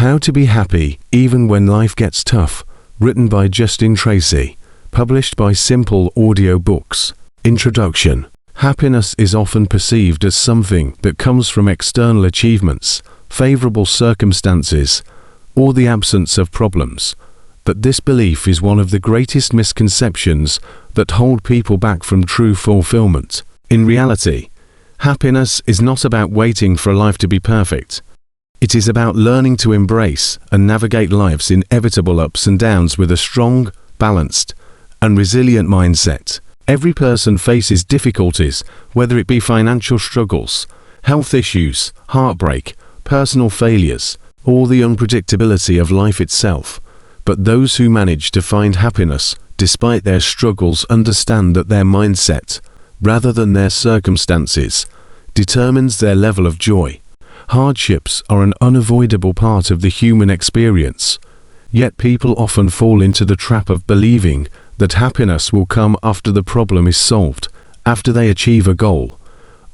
How to Be Happy Even When Life Gets Tough, written by Justin Tracy, published by Simple Audiobooks. Introduction. Happiness is often perceived as something that comes from external achievements, favorable circumstances, or the absence of problems. But this belief is one of the greatest misconceptions that hold people back from true fulfillment. In reality, happiness is not about waiting for life to be perfect. It is about learning to embrace and navigate life's inevitable ups and downs with a strong, balanced, and resilient mindset. Every person faces difficulties, whether it be financial struggles, health issues, heartbreak, personal failures, or the unpredictability of life itself. But those who manage to find happiness despite their struggles understand that their mindset, rather than their circumstances, determines their level of joy. Hardships are an unavoidable part of the human experience, yet people often fall into the trap of believing that happiness will come after the problem is solved, after they achieve a goal,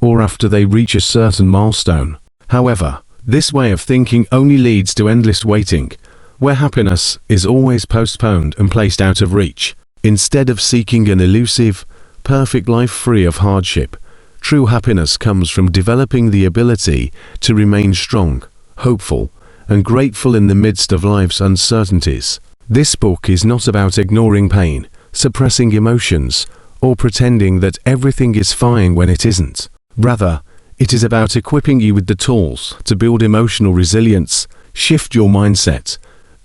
or after they reach a certain milestone. However, this way of thinking only leads to endless waiting, where happiness is always postponed and placed out of reach. Instead of seeking an elusive, perfect life free of hardship, true happiness comes from developing the ability to remain strong, hopeful, and grateful in the midst of life's uncertainties. This book is not about ignoring pain, suppressing emotions, or pretending that everything is fine when it isn't. Rather, it is about equipping you with the tools to build emotional resilience, shift your mindset,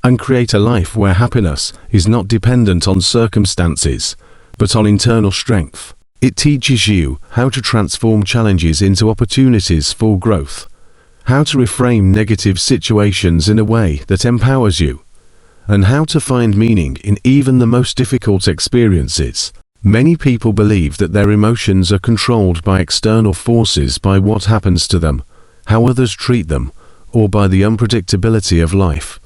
and create a life where happiness is not dependent on circumstances, but on internal strength. It teaches you how to transform challenges into opportunities for growth, how to reframe negative situations in a way that empowers you, and how to find meaning in even the most difficult experiences. Many people believe that their emotions are controlled by external forces, by what happens to them, how others treat them, or by the unpredictability of life.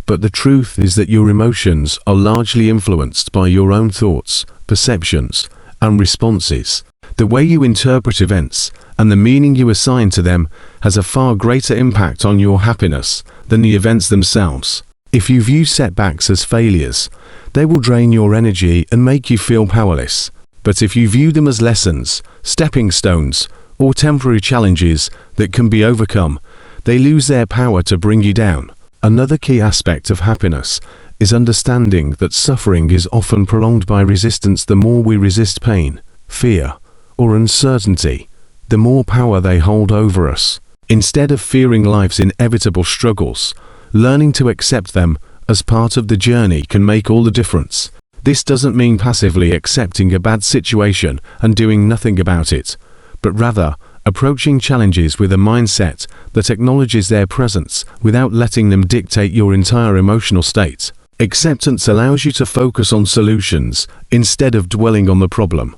But the truth is that your emotions are largely influenced by your own thoughts, perceptions, and responses. The way you interpret events and the meaning you assign to them has a far greater impact on your happiness than the events themselves. If you view setbacks as failures, they will drain your energy and make you feel powerless. But if you view them as lessons, stepping stones, or temporary challenges that can be overcome, they lose their power to bring you down. Another key aspect of happiness is understanding that suffering is often prolonged by resistance. The more we resist pain, fear, or uncertainty, the more power they hold over us. Instead of fearing life's inevitable struggles, learning to accept them as part of the journey can make all the difference. This doesn't mean passively accepting a bad situation and doing nothing about it, but rather approaching challenges with a mindset that acknowledges their presence without letting them dictate your entire emotional state. Acceptance allows you to focus on solutions instead of dwelling on the problem,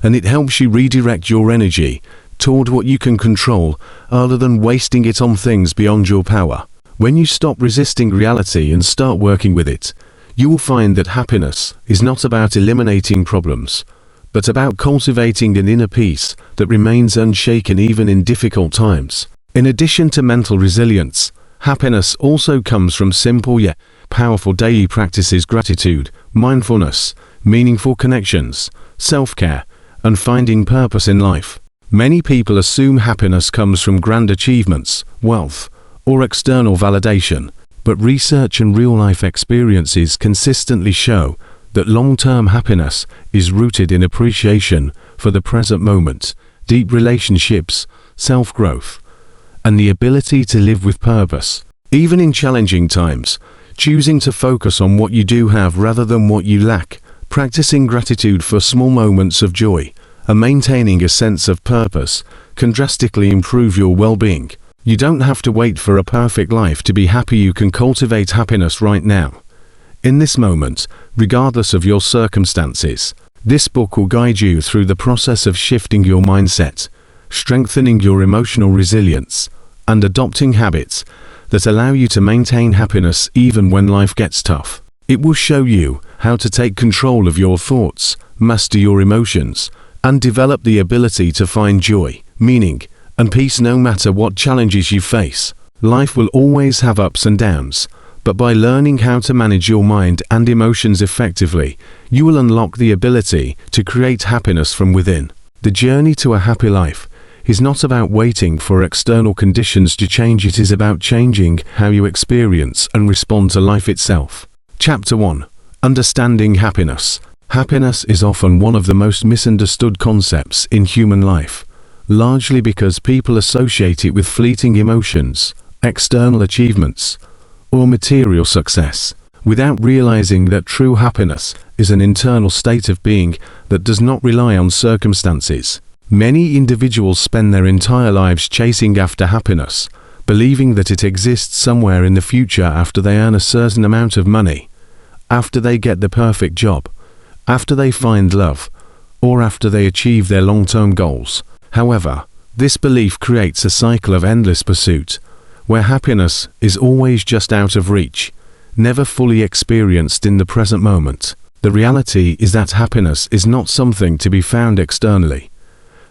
and it helps you redirect your energy toward what you can control rather than wasting it on things beyond your power. When you stop resisting reality and start working with it, you will find that happiness is not about eliminating problems, but about cultivating an inner peace that remains unshaken even in difficult times. In addition to mental resilience, happiness also comes from simple yet powerful daily practices: gratitude, mindfulness, meaningful connections, self-care, and finding purpose in life. Many people assume happiness comes from grand achievements, wealth, or external validation, but research and real-life experiences consistently show that long-term happiness is rooted in appreciation for the present moment, deep relationships, self-growth, and the ability to live with purpose. Even in challenging times, choosing to focus on what you do have rather than what you lack, practicing gratitude for small moments of joy, and maintaining a sense of purpose can drastically improve your well-being. You don't have to wait for a perfect life to be happy. You can cultivate happiness right now, in this moment, regardless of your circumstances. This book will guide you through the process of shifting your mindset, strengthening your emotional resilience, and adopting habits that allow you to maintain happiness even when life gets tough. It will show you how to take control of your thoughts, master your emotions, and develop the ability to find joy, meaning, and peace no matter what challenges you face. Life will always have ups and downs, but by learning how to manage your mind and emotions effectively, you will unlock the ability to create happiness from within. The journey to a happy life is not about waiting for external conditions to change. It is about changing how you experience and respond to life itself. Chapter 1. Understanding happiness. Happiness is often one of the most misunderstood concepts in human life, largely because people associate it with fleeting emotions, external achievements, or material success, without realizing that true happiness is an internal state of being that does not rely on circumstances. Many individuals spend their entire lives chasing after happiness, believing that it exists somewhere in the future after they earn a certain amount of money, after they get the perfect job, after they find love, or after they achieve their long-term goals. However, this belief creates a cycle of endless pursuit, where happiness is always just out of reach, never fully experienced in the present moment. The reality is that happiness is not something to be found externally,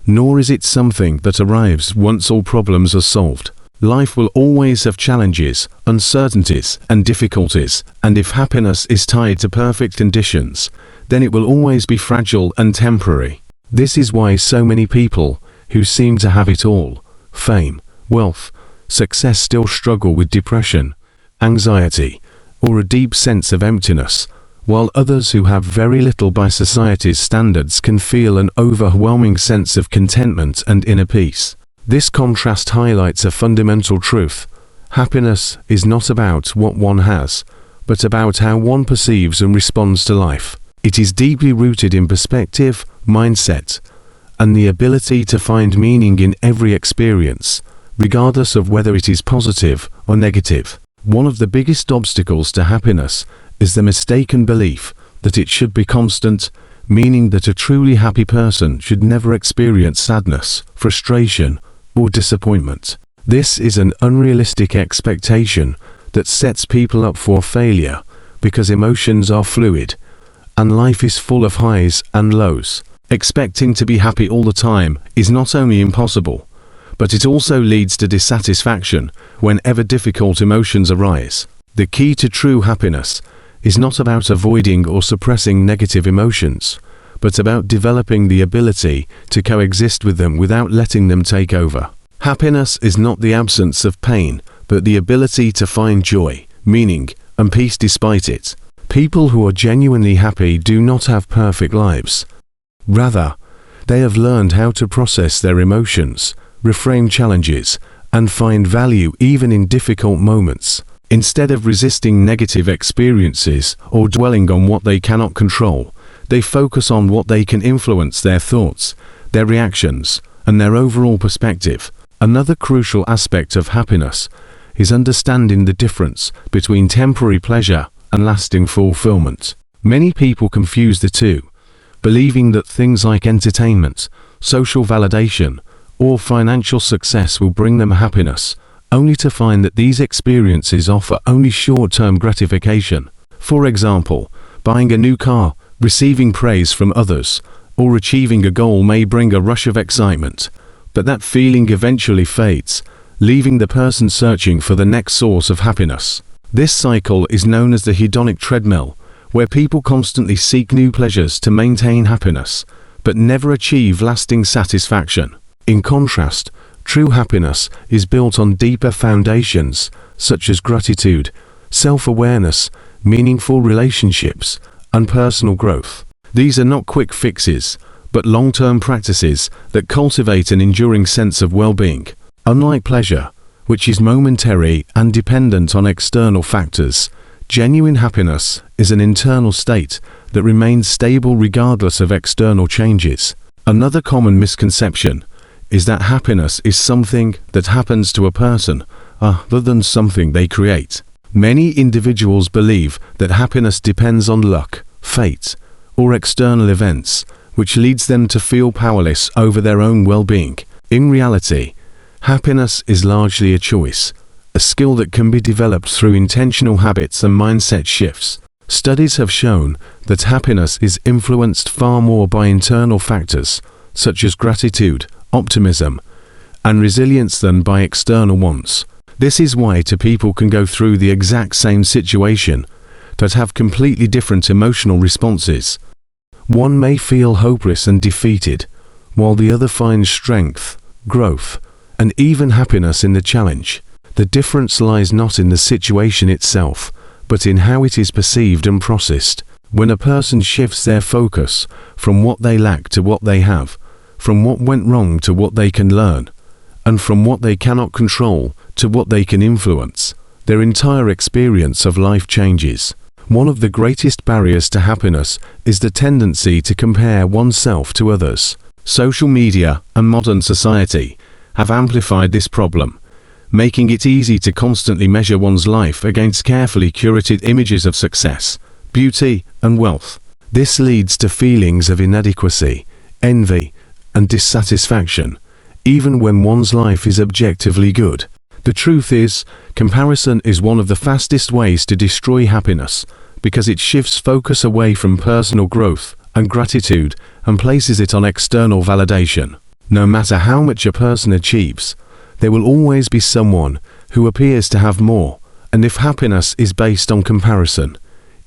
nor is it something that arrives once all problems are solved. Life will always have challenges, uncertainties, and difficulties, and if happiness is tied to perfect conditions, then it will always be fragile and temporary. This is why so many people who seem to have it all, fame, wealth, success, still struggle with depression, anxiety, or a deep sense of emptiness, while others who have very little by society's standards can feel an overwhelming sense of contentment and inner peace. This contrast highlights a fundamental truth. Happiness is not about what one has, but about how one perceives and responds to life. It is deeply rooted in perspective, mindset, and the ability to find meaning in every experience, regardless of whether it is positive or negative. One of the biggest obstacles to happiness is the mistaken belief that it should be constant, meaning that a truly happy person should never experience sadness, frustration, or disappointment. This is an unrealistic expectation that sets people up for failure, because emotions are fluid, and life is full of highs and lows. Expecting to be happy all the time is not only impossible, but it also leads to dissatisfaction whenever difficult emotions arise. The key to true happiness is not about avoiding or suppressing negative emotions, but about developing the ability to coexist with them without letting them take over. Happiness is not the absence of pain, but the ability to find joy, meaning, and peace despite it. People who are genuinely happy do not have perfect lives. Rather, they have learned how to process their emotions, reframe challenges, and find value even in difficult moments. Instead of resisting negative experiences or dwelling on what they cannot control, they focus on what they can influence: their thoughts, their reactions, and their overall perspective. Another crucial aspect of happiness is understanding the difference between temporary pleasure and lasting fulfillment. Many people confuse the two, believing that things like entertainment, social validation, or financial success will bring them happiness, only to find that these experiences offer only short-term gratification. For example, buying a new car, receiving praise from others, or achieving a goal may bring a rush of excitement, but that feeling eventually fades, leaving the person searching for the next source of happiness. This cycle is known as the hedonic treadmill, where people constantly seek new pleasures to maintain happiness, but never achieve lasting satisfaction. In contrast, true happiness is built on deeper foundations, such as gratitude, self-awareness, meaningful relationships, and personal growth. These are not quick fixes, but long-term practices that cultivate an enduring sense of well-being. Unlike pleasure, which is momentary and dependent on external factors, genuine happiness is an internal state that remains stable regardless of external changes. Another common misconception is that happiness is something that happens to a person, other than something they create. Many individuals believe that happiness depends on luck, fate, or external events, which leads them to feel powerless over their own well-being. In reality, happiness is largely a choice, a skill that can be developed through intentional habits and mindset shifts. Studies have shown that happiness is influenced far more by internal factors, such as gratitude, optimism, and resilience than by external ones. This is why two people can go through the exact same situation that have completely different emotional responses. One may feel hopeless and defeated, while the other finds strength, growth, and even happiness in the challenge. The difference lies not in the situation itself, but in how it is perceived and processed. When a person shifts their focus from what they lack to what they have, from what went wrong to what they can learn, and from what they cannot control to what they can influence, their entire experience of life changes. One of the greatest barriers to happiness is the tendency to compare oneself to others. Social media and modern society have amplified this problem, making it easy to constantly measure one's life against carefully curated images of success, beauty, and wealth. This leads to feelings of inadequacy, envy, and dissatisfaction, even when one's life is objectively good. The truth is, comparison is one of the fastest ways to destroy happiness, because it shifts focus away from personal growth and gratitude and places it on external validation. No matter how much a person achieves, there will always be someone who appears to have more, and if happiness is based on comparison,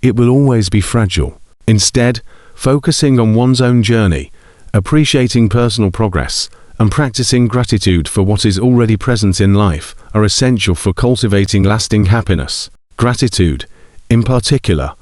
it will always be fragile. Instead, focusing on one's own journey, appreciating personal progress, and practicing gratitude for what is already present in life are essential for cultivating lasting happiness. Gratitude, in particular,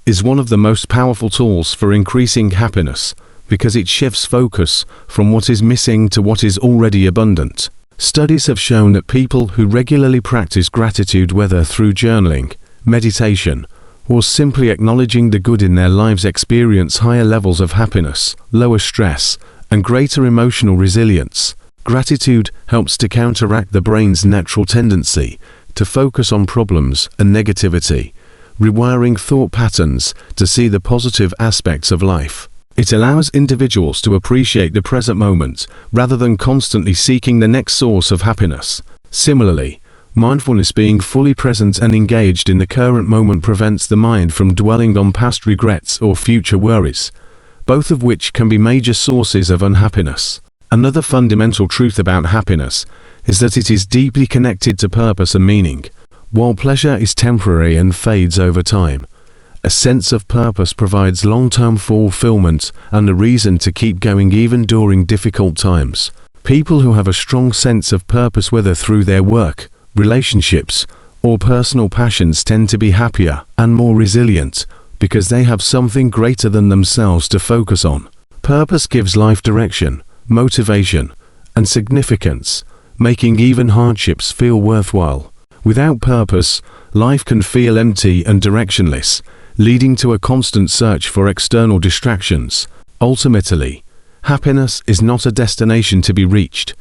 is one of the most powerful tools for increasing happiness because it shifts focus from what is missing to what is already abundant. Studies have shown that people who regularly practice gratitude, whether through journaling, meditation, or simply acknowledging the good in their lives, experience higher levels of happiness, lower stress, and greater emotional resilience. Gratitude helps to counteract the brain's natural tendency to focus on problems and negativity, rewiring thought patterns to see the positive aspects of life. It allows individuals to appreciate the present moment rather than constantly seeking the next source of happiness. Similarly, mindfulness, being fully present and engaged in the current moment, prevents the mind from dwelling on past regrets or future worries, both of which can be major sources of unhappiness. Another fundamental truth about happiness is that it is deeply connected to purpose and meaning. While pleasure is temporary and fades over time, a sense of purpose provides long-term fulfillment and a reason to keep going even during difficult times. People who have a strong sense of purpose, whether through their work, relationships, or personal passions, tend to be happier and more resilient because they have something greater than themselves to focus on. Purpose gives life direction, motivation, and significance, making even hardships feel worthwhile. Without purpose, life can feel empty and directionless, leading to a constant search for external distractions. Ultimately, happiness is not a destination to be reached,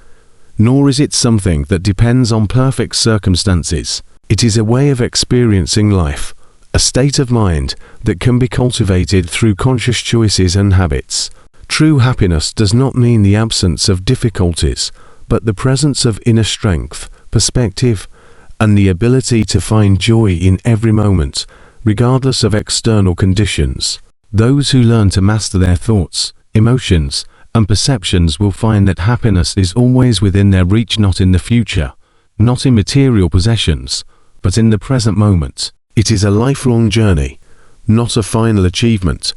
nor is it something that depends on perfect circumstances. It is a way of experiencing life, a state of mind that can be cultivated through conscious choices and habits. True happiness does not mean the absence of difficulties, but the presence of inner strength, perspective, and the ability to find joy in every moment, regardless of external conditions. Those who learn to master their thoughts, emotions, and perceptions will find that happiness is always within their reach, not in the future, not in material possessions, but in the present moment. It is a lifelong journey, not a final achievement,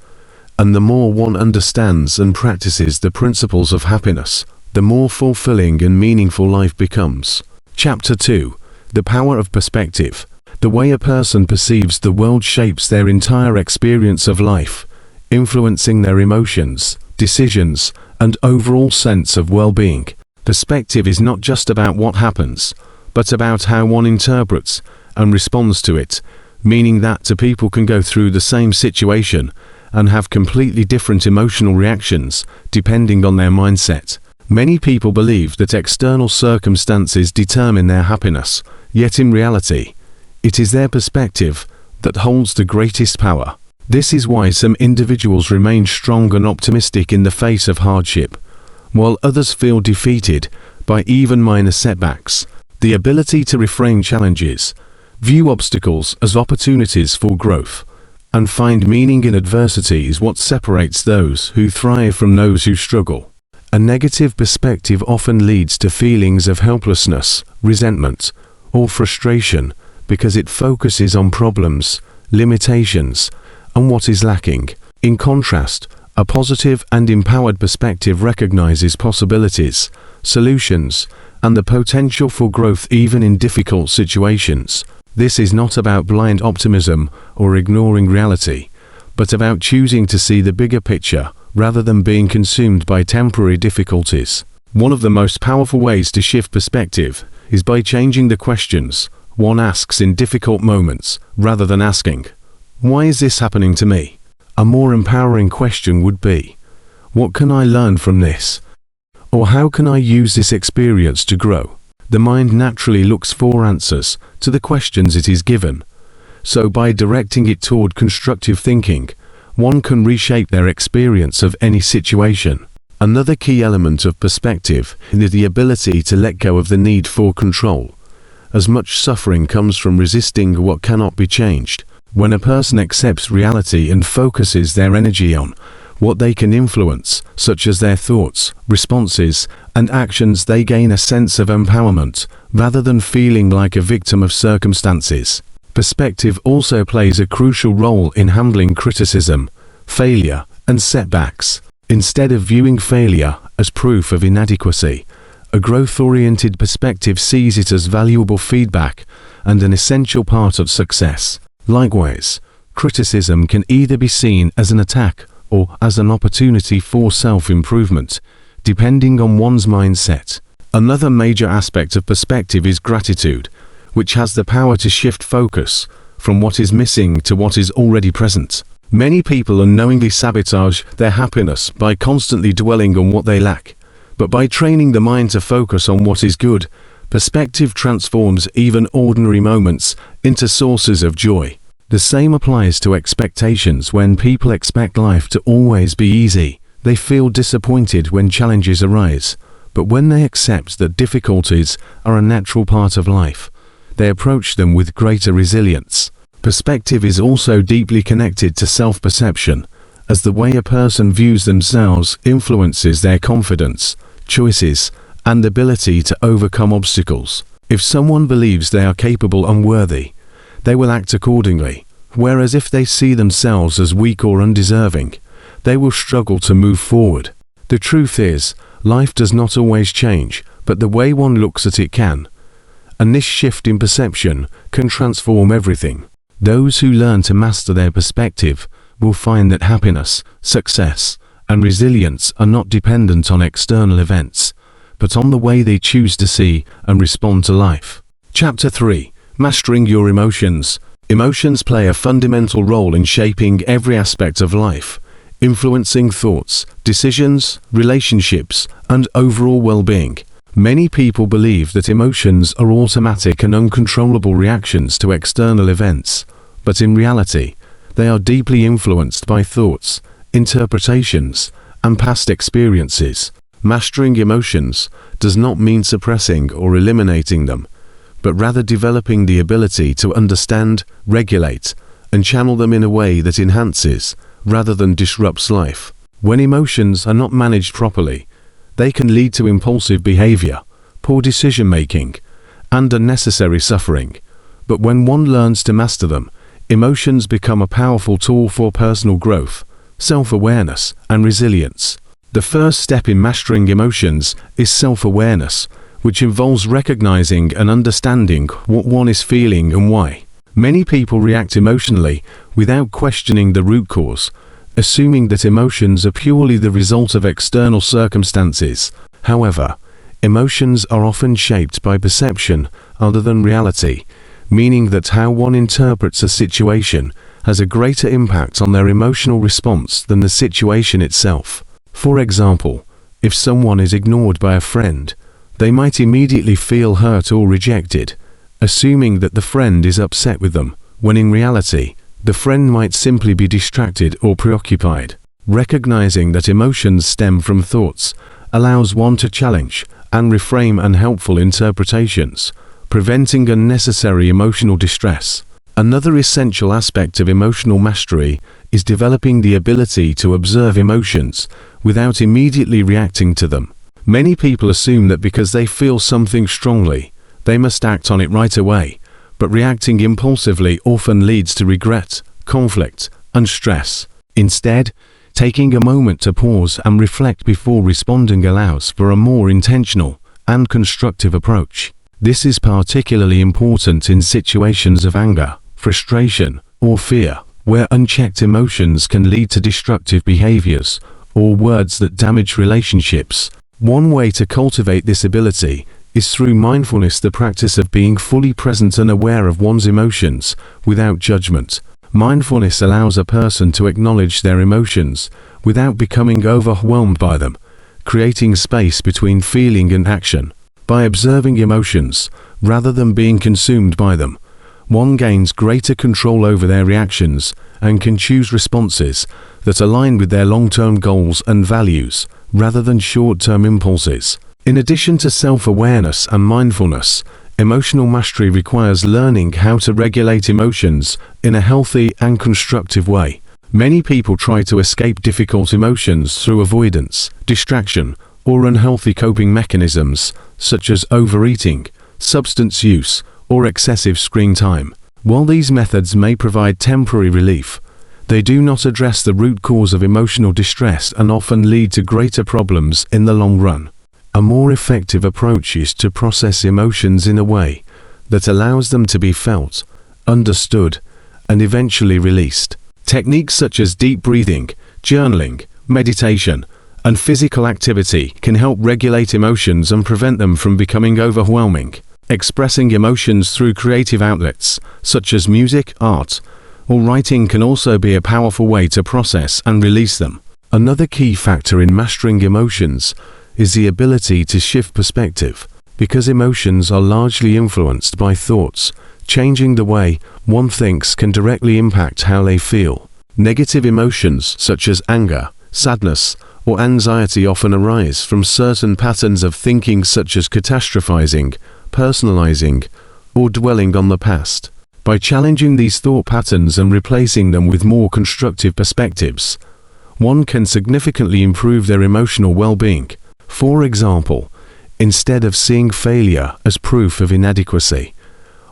and the more one understands and practices the principles of happiness, the more fulfilling and meaningful life becomes. Chapter 2. The Power of Perspective. The way a person perceives the world shapes their entire experience of life, influencing their emotions, decisions, and overall sense of well-being. Perspective is not just about what happens, but about how one interprets and responds to it, meaning that two people can go through the same situation and have completely different emotional reactions depending on their mindset. Many people believe that external circumstances determine their happiness, yet in reality, it is their perspective that holds the greatest power. This is why some individuals remain strong and optimistic in the face of hardship, while others feel defeated by even minor setbacks. The ability to reframe challenges, view obstacles as opportunities for growth, and find meaning in adversity is what separates those who thrive from those who struggle. A negative perspective often leads to feelings of helplessness, resentment, or frustration because it focuses on problems, limitations, and what is lacking. In contrast, a positive and empowered perspective recognizes possibilities, solutions, and the potential for growth even in difficult situations. This is not about blind optimism or ignoring reality, but about choosing to see the bigger picture rather than being consumed by temporary difficulties. One of the most powerful ways to shift perspective is by changing the questions one asks in difficult moments rather than asking, "Why is this happening to me?" A more empowering question would be, "What can I learn from this?" Or "How can I use this experience to grow?" The mind naturally looks for answers to the questions it is given. So by directing it toward constructive thinking, one can reshape their experience of any situation. Another key element of perspective is the ability to let go of the need for control. As much suffering comes from resisting what cannot be changed. When a person accepts reality and focuses their energy on what they can influence, such as their thoughts, responses, and actions, they gain a sense of empowerment, rather than feeling like a victim of circumstances. Perspective also plays a crucial role in handling criticism, failure, and setbacks. Instead of viewing failure as proof of inadequacy, a growth-oriented perspective sees it as valuable feedback and an essential part of success. Likewise, criticism can either be seen as an attack or as an opportunity for self-improvement, depending on one's mindset. Another major aspect of perspective is gratitude, which has the power to shift focus from what is missing to what is already present. Many people unknowingly sabotage their happiness by constantly dwelling on what they lack. But by training the mind to focus on what is good, perspective transforms even ordinary moments into sources of joy. The same applies to expectations. When people expect life to always be easy, they feel disappointed when challenges arise. But when they accept that difficulties are a natural part of life, they approach them with greater resilience. Perspective is also deeply connected to self-perception, as the way a person views themselves influences their confidence, choices, and ability to overcome obstacles. If someone believes they are capable and worthy, they will act accordingly, whereas if they see themselves as weak or undeserving, they will struggle to move forward. The truth is, life does not always change, but the way one looks at it can. And this shift in perception can transform everything. Those who learn to master their perspective will find that happiness, success, and resilience are not dependent on external events, but on the way they choose to see and respond to life. Chapter 3. Mastering your emotions. Emotions play a fundamental role in shaping every aspect of life, influencing thoughts, decisions, relationships, and overall well-being. Many people believe that emotions are automatic and uncontrollable reactions to external events, but in reality, they are deeply influenced by thoughts, interpretations, and past experiences. Mastering emotions does not mean suppressing or eliminating them, but rather developing the ability to understand, regulate, and channel them in a way that enhances, rather than disrupts life. When emotions are not managed properly, they can lead to impulsive behavior, poor decision-making, and unnecessary suffering. But when one learns to master them, emotions become a powerful tool for personal growth, self-awareness, and resilience. The first step in mastering emotions is self-awareness, which involves recognizing and understanding what one is feeling and why. Many people react emotionally without questioning the root cause, assuming that emotions are purely the result of external circumstances. However, emotions are often shaped by perception other than reality, meaning that how one interprets a situation has a greater impact on their emotional response than the situation itself. For example, if someone is ignored by a friend, they might immediately feel hurt or rejected, assuming that the friend is upset with them, when in reality, the friend might simply be distracted or preoccupied. Recognizing that emotions stem from thoughts allows one to challenge and reframe unhelpful interpretations, preventing unnecessary emotional distress. Another essential aspect of emotional mastery is developing the ability to observe emotions without immediately reacting to them. Many people assume that because they feel something strongly, They must act on it right away, but reacting impulsively often leads to regret, conflict, and stress. Instead, taking a moment to pause and reflect before responding allows for a more intentional and constructive approach. This is particularly important in situations of anger, frustration, or fear, where unchecked emotions can lead to destructive behaviors or words that damage relationships. One way to cultivate this ability is through mindfulness, the practice of being fully present and aware of one's emotions without judgment. Mindfulness allows a person to acknowledge their emotions without becoming overwhelmed by them, creating space between feeling and action. By observing emotions, rather than being consumed by them, one gains greater control over their reactions and can choose responses that align with their long-term goals and values, rather than short-term impulses. In addition to self-awareness and mindfulness, emotional mastery requires learning how to regulate emotions in a healthy and constructive way. Many people try to escape difficult emotions through avoidance, distraction, or unhealthy coping mechanisms, such as overeating, substance use, or excessive screen time. While these methods may provide temporary relief, they do not address the root cause of emotional distress and often lead to greater problems in the long run. A more effective approach is to process emotions in a way that allows them to be felt, understood, and eventually released. Techniques such as deep breathing, journaling, meditation, and physical activity can help regulate emotions and prevent them from becoming overwhelming. Expressing emotions through creative outlets, such as music, art, or writing, can also be a powerful way to process and release them. Another key factor in mastering emotions is the ability to shift perspective. Because emotions are largely influenced by thoughts, changing the way one thinks can directly impact how they feel. Negative emotions such as anger, sadness, or anxiety often arise from certain patterns of thinking, such as catastrophizing, personalizing, or dwelling on the past. By challenging these thought patterns and replacing them with more constructive perspectives, one can significantly improve their emotional well-being. For example, instead of seeing failure as proof of inadequacy,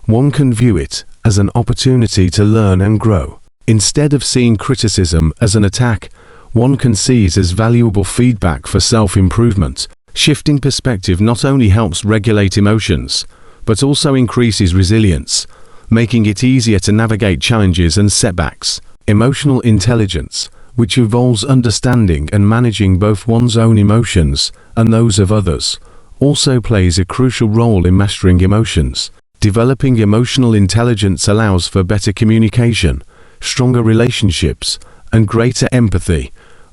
one can view it as an opportunity to learn and grow. Instead of seeing criticism as an attack, one can see it as valuable feedback for self-improvement. Shifting perspective not only helps regulate emotions, but also increases resilience, making it easier to navigate challenges and setbacks. Emotional intelligence, which involves understanding and managing both one's own emotions and those of others, also plays a crucial role in mastering emotions. Developing emotional intelligence allows for better communication, stronger relationships, and greater empathy,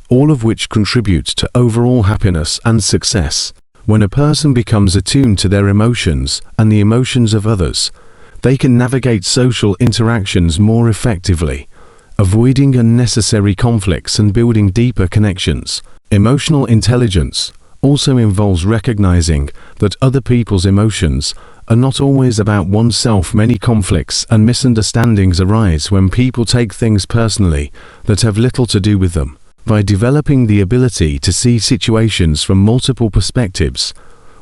all of which contribute to overall happiness and success. When a person becomes attuned to their emotions and the emotions of others, they can navigate social interactions more effectively, avoiding unnecessary conflicts and building deeper connections. Emotional intelligence also involves recognizing that other people's emotions are not always about oneself. Many conflicts and misunderstandings arise when people take things personally that have little to do with them. By developing the ability to see situations from multiple perspectives,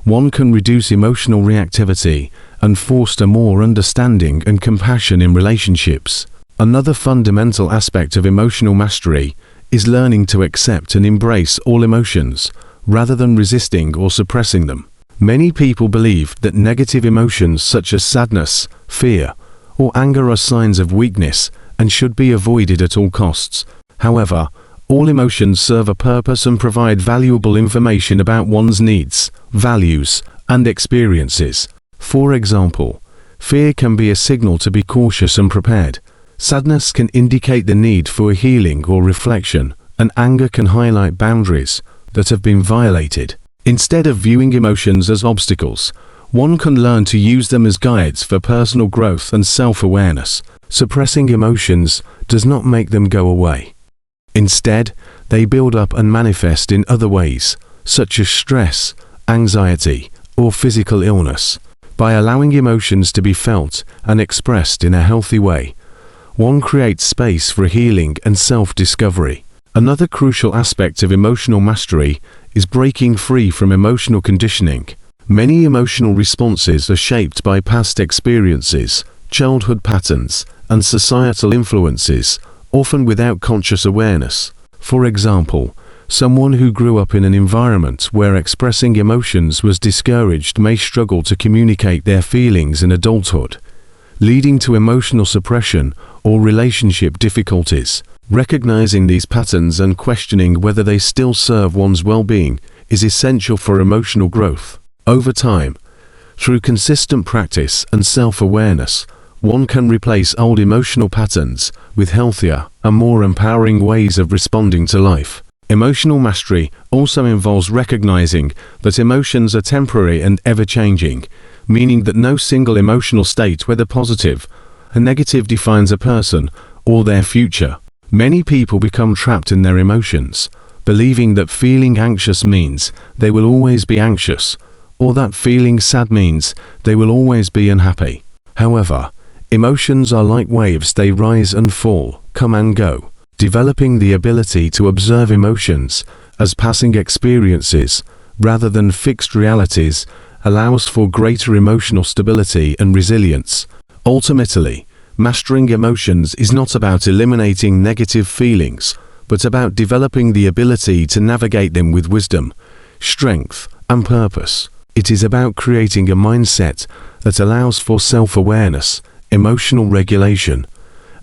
one can reduce emotional reactivity and foster more understanding and compassion in relationships. Another fundamental aspect of emotional mastery is learning to accept and embrace all emotions, rather than resisting or suppressing them. Many people believe that negative emotions such as sadness, fear, or anger are signs of weakness and should be avoided at all costs. However, all emotions serve a purpose and provide valuable information about one's needs, values, and experiences. For example, fear can be a signal to be cautious and prepared. Sadness can indicate the need for healing or reflection, and anger can highlight boundaries that have been violated. Instead of viewing emotions as obstacles, one can learn to use them as guides for personal growth and self-awareness. Suppressing emotions does not make them go away. Instead, they build up and manifest in other ways, such as stress, anxiety, or physical illness. By allowing emotions to be felt and expressed in a healthy way, one creates space for healing and self-discovery. Another crucial aspect of emotional mastery is breaking free from emotional conditioning. Many emotional responses are shaped by past experiences, childhood patterns, and societal influences, often without conscious awareness. For example, someone who grew up in an environment where expressing emotions was discouraged may struggle to communicate their feelings in adulthood, leading to emotional suppression or relationship difficulties. Recognizing these patterns and questioning whether they still serve one's well-being is essential for emotional growth. Over time, through consistent practice and self-awareness, one can replace old emotional patterns with healthier and more empowering ways of responding to life. Emotional mastery also involves recognizing that emotions are temporary and ever-changing, meaning that no single emotional state, whether positive or negative, defines a person or their future. Many people become trapped in their emotions, believing that feeling anxious means they will always be anxious, or that feeling sad means they will always be unhappy. However, emotions are like waves. They rise and fall, come and go. Developing the ability to observe emotions as passing experiences rather than fixed realities allows for greater emotional stability and resilience. Ultimately, mastering emotions is not about eliminating negative feelings, but about developing the ability to navigate them with wisdom, strength, and purpose. It is about creating a mindset that allows for self-awareness, emotional regulation,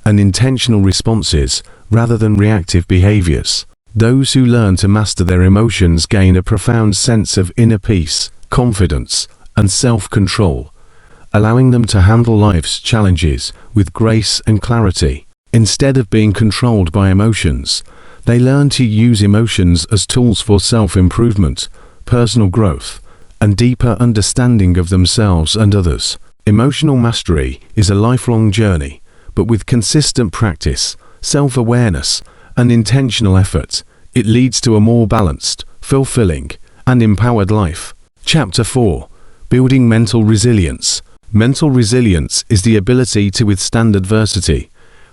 and intentional responses rather than reactive behaviors. Those who learn to master their emotions gain a profound sense of inner peace, confidence, and self-control, allowing them to handle life's challenges with grace and clarity. Instead of being controlled by emotions, they learn to use emotions as tools for self-improvement, personal growth, and deeper understanding of themselves and others. Emotional mastery is a lifelong journey, but with consistent practice, self-awareness, and intentional effort, it leads to a more balanced, fulfilling, and empowered life. Chapter 4. Building Mental Resilience. Mental resilience is the ability to withstand adversity,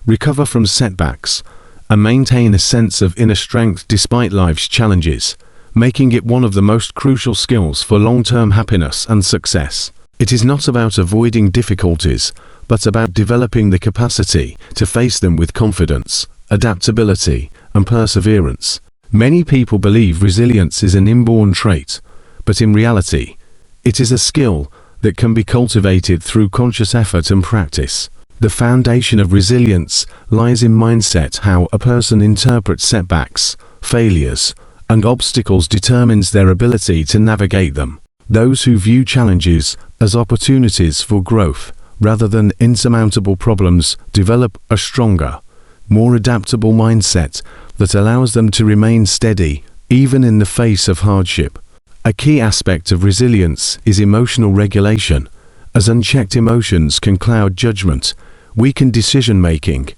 recover from setbacks, and maintain a sense of inner strength despite life's challenges, making it one of the most crucial skills for long-term happiness and success. It is not about avoiding difficulties, but about developing the capacity to face them with confidence, adaptability, and perseverance. Many people believe resilience is an inborn trait, but in reality, it is a skill that can be cultivated through conscious effort and practice. The foundation of resilience lies in mindset. How a person interprets setbacks, failures, and obstacles determines their ability to navigate them. Those who view challenges as opportunities for growth rather than insurmountable problems develop a stronger, more adaptable mindset that allows them to remain steady even in the face of hardship. A key aspect of resilience is emotional regulation, as unchecked emotions can cloud judgment, weaken decision-making,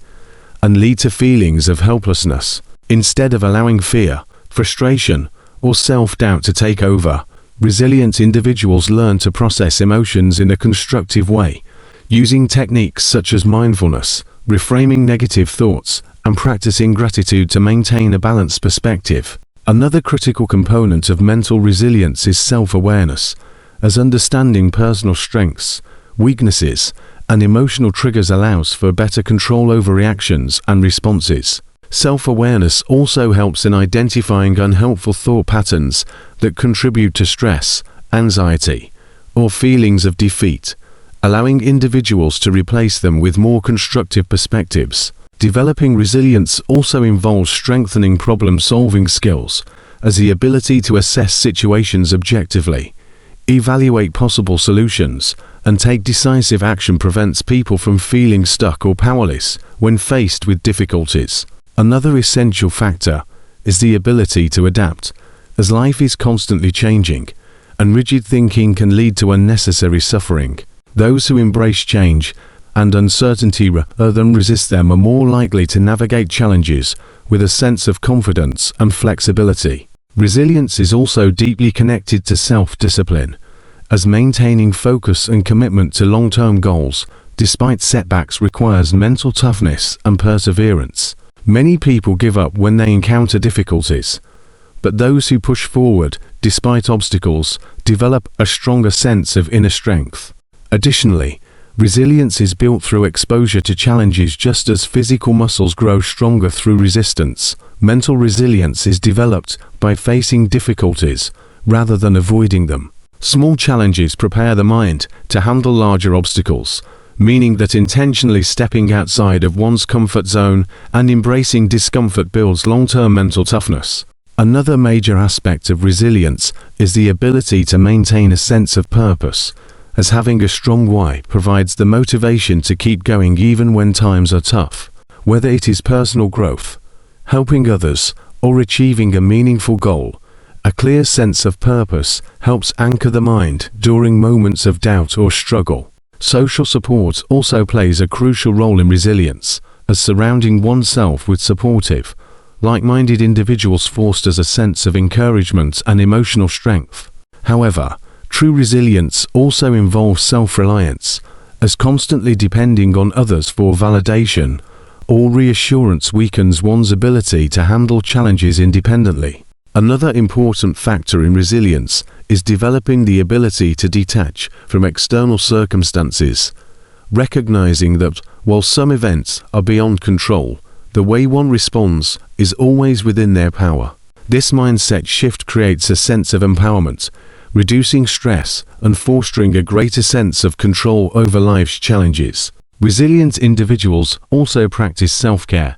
and lead to feelings of helplessness. Instead of allowing fear, frustration, or self-doubt to take over, resilient individuals learn to process emotions in a constructive way, using techniques such as mindfulness, reframing negative thoughts, and practicing gratitude to maintain a balanced perspective. Another critical component of mental resilience is self-awareness, as understanding personal strengths, weaknesses, and emotional triggers allows for better control over reactions and responses. Self-awareness also helps in identifying unhelpful thought patterns that contribute to stress, anxiety, or feelings of defeat, allowing individuals to replace them with more constructive perspectives. Developing resilience also involves strengthening problem-solving skills, as the ability to assess situations objectively, evaluate possible solutions, and take decisive action prevents people from feeling stuck or powerless when faced with difficulties. Another essential factor is the ability to adapt, as life is constantly changing, and rigid thinking can lead to unnecessary suffering. Those who embrace change and uncertainty rather than resist them are more likely to navigate challenges with a sense of confidence and flexibility. Resilience is also deeply connected to self-discipline, as maintaining focus and commitment to long-term goals, despite setbacks, requires mental toughness and perseverance. Many people give up when they encounter difficulties, but those who push forward despite obstacles, develop a stronger sense of inner strength. Additionally, resilience is built through exposure to challenges just as physical muscles grow stronger through resistance. Mental resilience is developed by facing difficulties rather than avoiding them. Small challenges prepare the mind to handle larger obstacles, meaning that intentionally stepping outside of one's comfort zone and embracing discomfort builds long-term mental toughness. Another major aspect of resilience is the ability to maintain a sense of purpose, as having a strong why provides the motivation to keep going even when times are tough. Whether it is personal growth, helping others, or achieving a meaningful goal, a clear sense of purpose helps anchor the mind during moments of doubt or struggle. Social support also plays a crucial role in resilience, as surrounding oneself with supportive, like-minded individuals fosters a sense of encouragement and emotional strength. However, true resilience also involves self-reliance, as constantly depending on others for validation or reassurance weakens one's ability to handle challenges independently. Another important factor in resilience is developing the ability to detach from external circumstances, recognizing that while some events are beyond control, the way one responds is always within their power. This mindset shift creates a sense of empowerment, reducing stress and fostering a greater sense of control over life's challenges. Resilient individuals also practice self-care,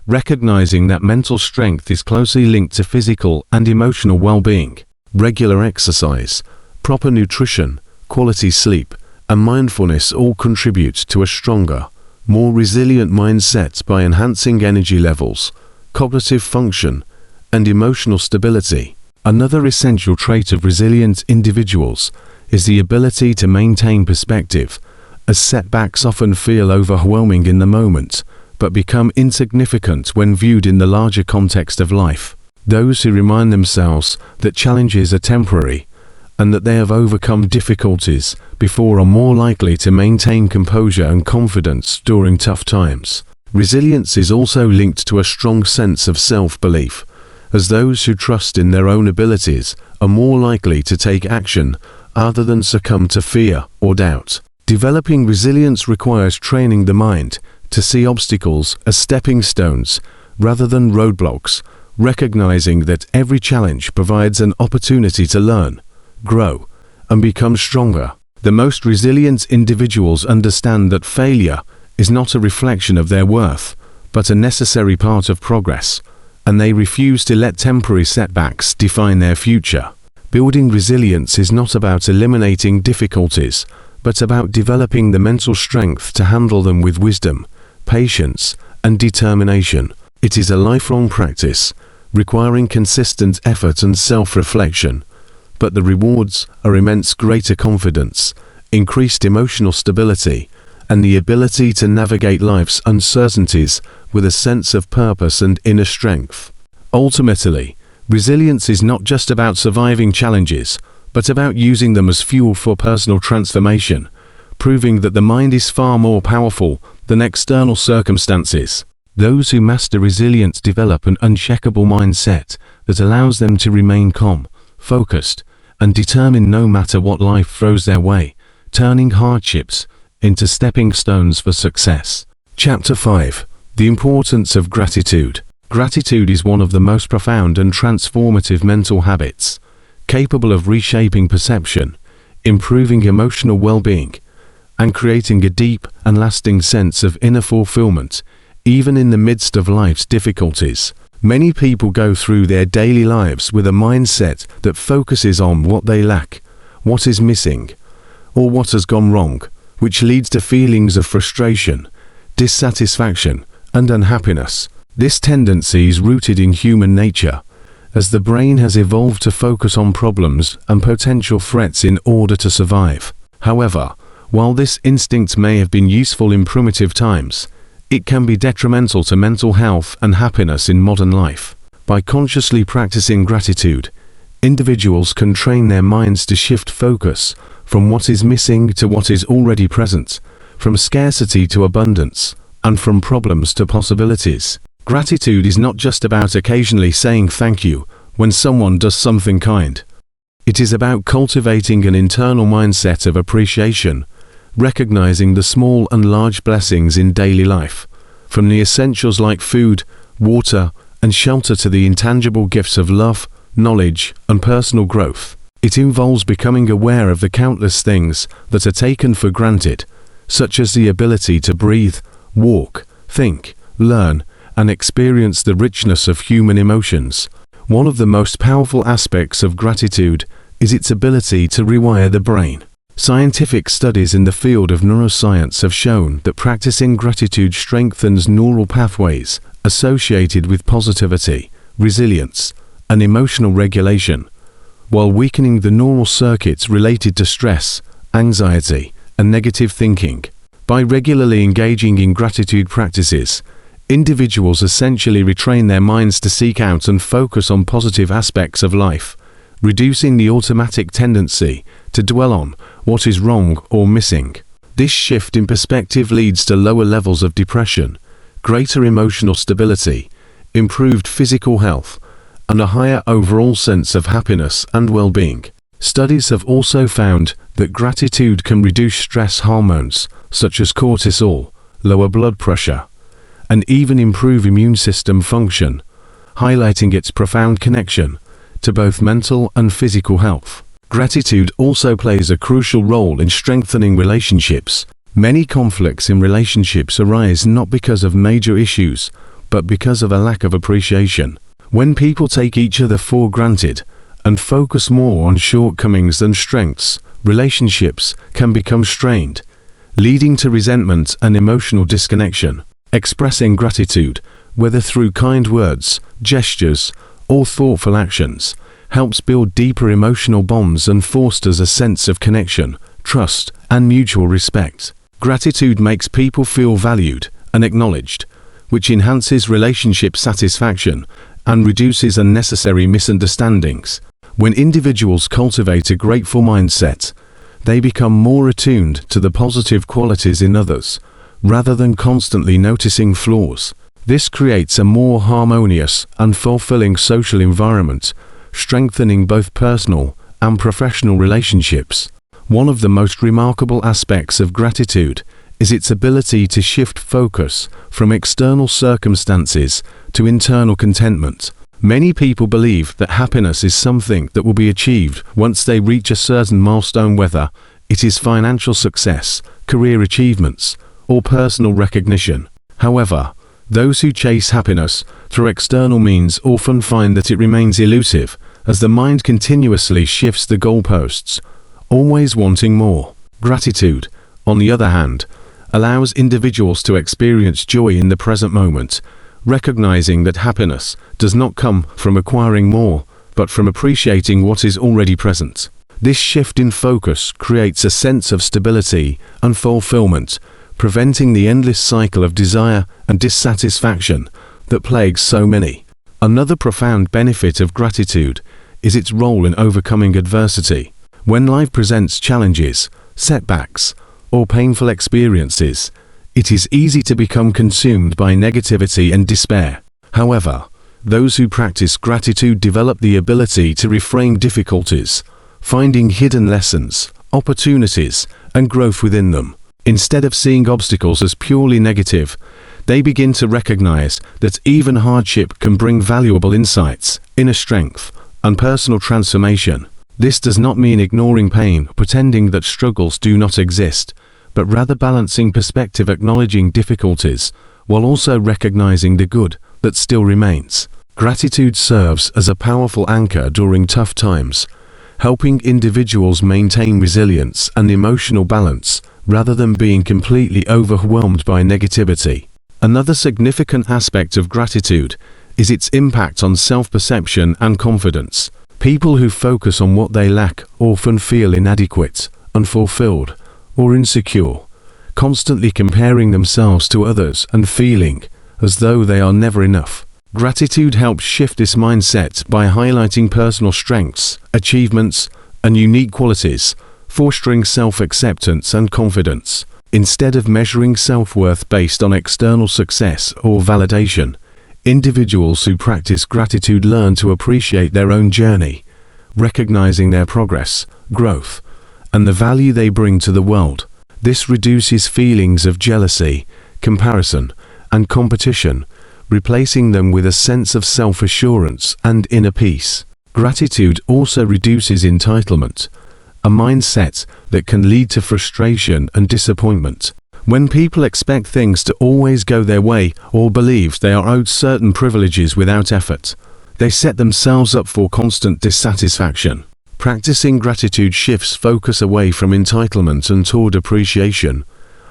recognizing that mental strength is closely linked to physical and emotional well-being. Regular exercise, proper nutrition, quality sleep, and mindfulness all contribute to a stronger, more resilient mindset by enhancing energy levels, cognitive function, and emotional stability. Another essential trait of resilient individuals is the ability to maintain perspective, as setbacks often feel overwhelming in the moment, but become insignificant when viewed in the larger context of life. Those who remind themselves that challenges are temporary and that they have overcome difficulties before are more likely to maintain composure and confidence during tough times. Resilience is also linked to a strong sense of self-belief, as those who trust in their own abilities are more likely to take action rather than succumb to fear or doubt. Developing resilience requires training the mind to see obstacles as stepping stones rather than roadblocks, recognizing that every challenge provides an opportunity to learn, grow, and become stronger. The most resilient individuals understand that failure is not a reflection of their worth, but a necessary part of progress, and they refuse to let temporary setbacks define their future. Building resilience is not about eliminating difficulties, but about developing the mental strength to handle them with wisdom, patience, and determination. It is a lifelong practice, requiring consistent effort and self-reflection, but the rewards are immense: greater confidence, increased emotional stability, and the ability to navigate life's uncertainties with a sense of purpose and inner strength. Ultimately, resilience is not just about surviving challenges, but about using them as fuel for personal transformation, proving that the mind is far more powerful than external circumstances. Those who master resilience develop an unshakable mindset that allows them to remain calm, focused, and determined no matter what life throws their way, turning hardships into stepping stones for success. Chapter 5. The importance of gratitude. Gratitude is one of the most profound and transformative mental habits, capable of reshaping perception, improving emotional well-being, and creating a deep and lasting sense of inner fulfillment, even in the midst of life's difficulties. Many people go through their daily lives with a mindset that focuses on what they lack, what is missing, or what has gone wrong, which leads to feelings of frustration, dissatisfaction, and unhappiness. This tendency is rooted in human nature, as the brain has evolved to focus on problems and potential threats in order to survive. However, while this instinct may have been useful in primitive times, it can be detrimental to mental health and happiness in modern life. By consciously practicing gratitude, individuals can train their minds to shift focus from what is missing to what is already present, from scarcity to abundance, and from problems to possibilities. Gratitude is not just about occasionally saying thank you when someone does something kind, It is about cultivating an internal mindset of appreciation, recognizing the small and large blessings in daily life, from the essentials like food, water, and shelter to the intangible gifts of love, knowledge, and personal growth. It involves becoming aware of the countless things that are taken for granted, such as the ability to breathe, walk, think, learn, and experience the richness of human emotions. One of the most powerful aspects of gratitude is its ability to rewire the brain. Scientific studies in the field of neuroscience have shown that practicing gratitude strengthens neural pathways associated with positivity, resilience, and emotional regulation, while weakening the neural circuits related to stress, anxiety, and negative thinking. By regularly engaging in gratitude practices, individuals essentially retrain their minds to seek out and focus on positive aspects of life, reducing the automatic tendency to dwell on what is wrong or missing. This shift in perspective leads to lower levels of depression, greater emotional stability, improved physical health, and a higher overall sense of happiness and well-being. Studies have also found that gratitude can reduce stress hormones such as cortisol, lower blood pressure, and even improve immune system function, highlighting its profound connection to both mental and physical health. Gratitude also plays a crucial role in strengthening relationships. Many conflicts in relationships arise not because of major issues, but because of a lack of appreciation. When people take each other for granted and focus more on shortcomings than strengths, relationships can become strained, leading to resentment and emotional disconnection. Expressing gratitude, whether through kind words, gestures, or thoughtful actions, helps build deeper emotional bonds and fosters a sense of connection, trust, and mutual respect. Gratitude makes people feel valued and acknowledged, which enhances relationship satisfaction and reduces unnecessary misunderstandings. When individuals cultivate a grateful mindset, they become more attuned to the positive qualities in others, rather than constantly noticing flaws. This creates a more harmonious and fulfilling social environment, strengthening both personal and professional relationships. One of the most remarkable aspects of gratitude is its ability to shift focus from external circumstances to internal contentment. Many people believe that happiness is something that will be achieved once they reach a certain milestone, whether it is financial success, career achievements, or personal recognition. However, those who chase happiness through external means often find that it remains elusive, as the mind continuously shifts the goalposts, always wanting more. Gratitude, on the other hand, allows individuals to experience joy in the present moment, recognizing that happiness does not come from acquiring more, but from appreciating what is already present. This shift in focus creates a sense of stability and fulfillment, preventing the endless cycle of desire and dissatisfaction that plagues so many. Another profound benefit of gratitude is its role in overcoming adversity. When life presents challenges, setbacks, or painful experiences, it is easy to become consumed by negativity and despair. However, those who practice gratitude develop the ability to reframe difficulties, finding hidden lessons, opportunities, and growth within them. Instead of seeing obstacles as purely negative, they begin to recognize that even hardship can bring valuable insights, inner strength, and personal transformation. This does not mean ignoring pain, pretending that struggles do not exist, but rather balancing perspective, acknowledging difficulties, while also recognizing the good that still remains. Gratitude serves as a powerful anchor during tough times, helping individuals maintain resilience and emotional balance, rather than being completely overwhelmed by negativity. Another significant aspect of gratitude is its impact on self-perception and confidence. People who focus on what they lack often feel inadequate, unfulfilled, or insecure, constantly comparing themselves to others and feeling as though they are never enough. Gratitude helps shift this mindset by highlighting personal strengths, achievements, and unique qualities, fostering self-acceptance and confidence. Instead of measuring self-worth based on external success or validation, individuals who practice gratitude learn to appreciate their own journey, recognizing their progress, growth, and the value they bring to the world. This reduces feelings of jealousy, comparison, and competition, replacing them with a sense of self-assurance and inner peace. Gratitude also reduces entitlement, a mindset that can lead to frustration and disappointment. When people expect things to always go their way or believe they are owed certain privileges without effort, they set themselves up for constant dissatisfaction. Practicing gratitude shifts focus away from entitlement and toward appreciation,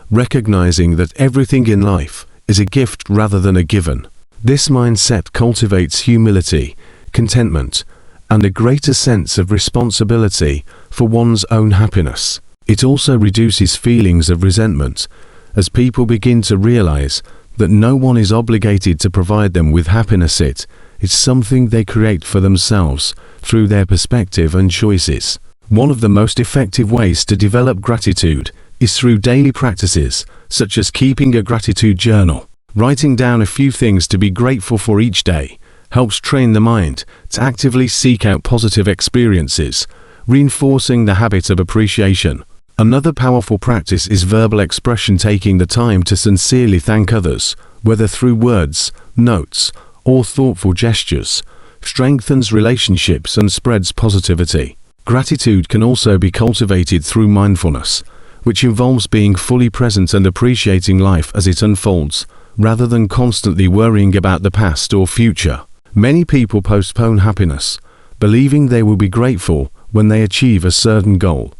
recognizing that everything in life is a gift rather than a given. This mindset cultivates humility, contentment, and a greater sense of responsibility for one's own happiness. It also reduces feelings of resentment, as people begin to realize that no one is obligated to provide them with happiness. It's something they create for themselves through their perspective and choices. One of the most effective ways to develop gratitude is through daily practices, such as keeping a gratitude journal. Writing down a few things to be grateful for each day helps train the mind to actively seek out positive experiences, reinforcing the habit of appreciation. Another powerful practice is verbal expression. Taking the time to sincerely thank others, whether through words, notes, or thoughtful gestures, strengthens relationships and spreads positivity. Gratitude can also be cultivated through mindfulness, which involves being fully present and appreciating life as it unfolds, rather than constantly worrying about the past or future. Many people postpone happiness, believing they will be grateful when they achieve a certain goal.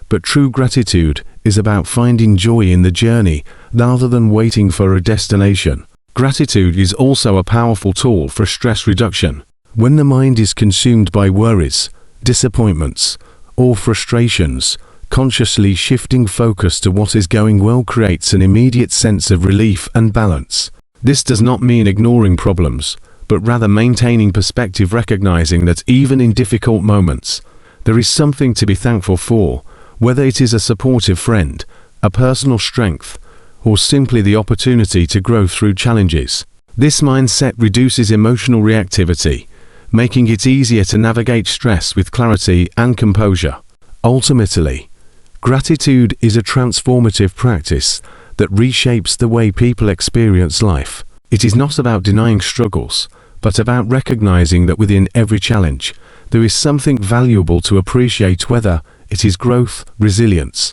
But true gratitude is about finding joy in the journey rather than waiting for a destination. Gratitude is also a powerful tool for stress reduction. When the mind is consumed by worries, disappointments, or frustrations, consciously shifting focus to what is going well creates an immediate sense of relief and balance. This does not mean ignoring problems, but rather maintaining perspective, recognizing that even in difficult moments, there is something to be thankful for, whether it is a supportive friend, a personal strength, or simply the opportunity to grow through challenges. This mindset reduces emotional reactivity, making it easier to navigate stress with clarity and composure. Ultimately, gratitude is a transformative practice that reshapes the way people experience life. It is not about denying struggles, but about recognizing that within every challenge, there is something valuable to appreciate, whether it is growth, resilience,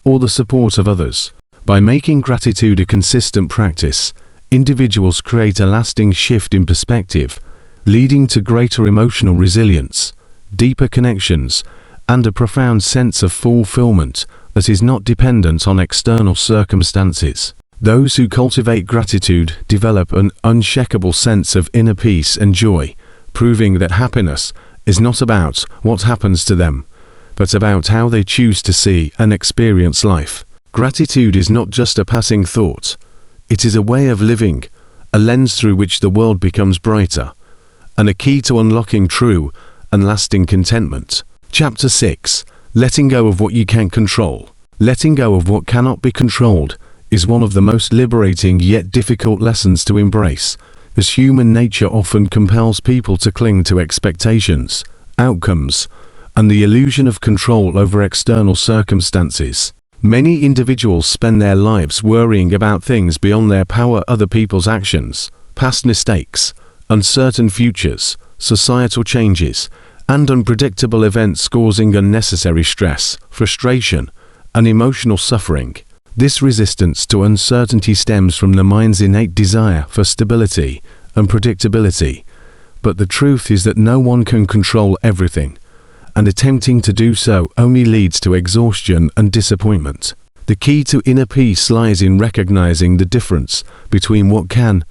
or the support of others. By making gratitude a consistent practice, individuals create a lasting shift in perspective, leading to greater emotional resilience, deeper connections, and a profound sense of fulfillment that is not dependent on external circumstances. Those who cultivate gratitude develop an unshakable sense of inner peace and joy, proving that happiness is not about what happens to them, but about how they choose to see and experience life. Gratitude is not just a passing thought. It is a way of living, a lens through which the world becomes brighter, and a key to unlocking true and lasting contentment. Chapter 6. Letting go of what you can't control. Letting go of what cannot be controlled is one of the most liberating yet difficult lessons to embrace, as human nature often compels people to cling to expectations, outcomes, and the illusion of control over external circumstances. Many individuals spend their lives worrying about things beyond their power: other people's actions, past mistakes, uncertain futures, societal changes, and unpredictable events, causing unnecessary stress, frustration, and emotional suffering. This resistance to uncertainty stems from the mind's innate desire for stability and predictability, but the truth is that no one can control everything, and attempting to do so only leads to exhaustion and disappointment. The key to inner peace lies in recognizing the difference between what can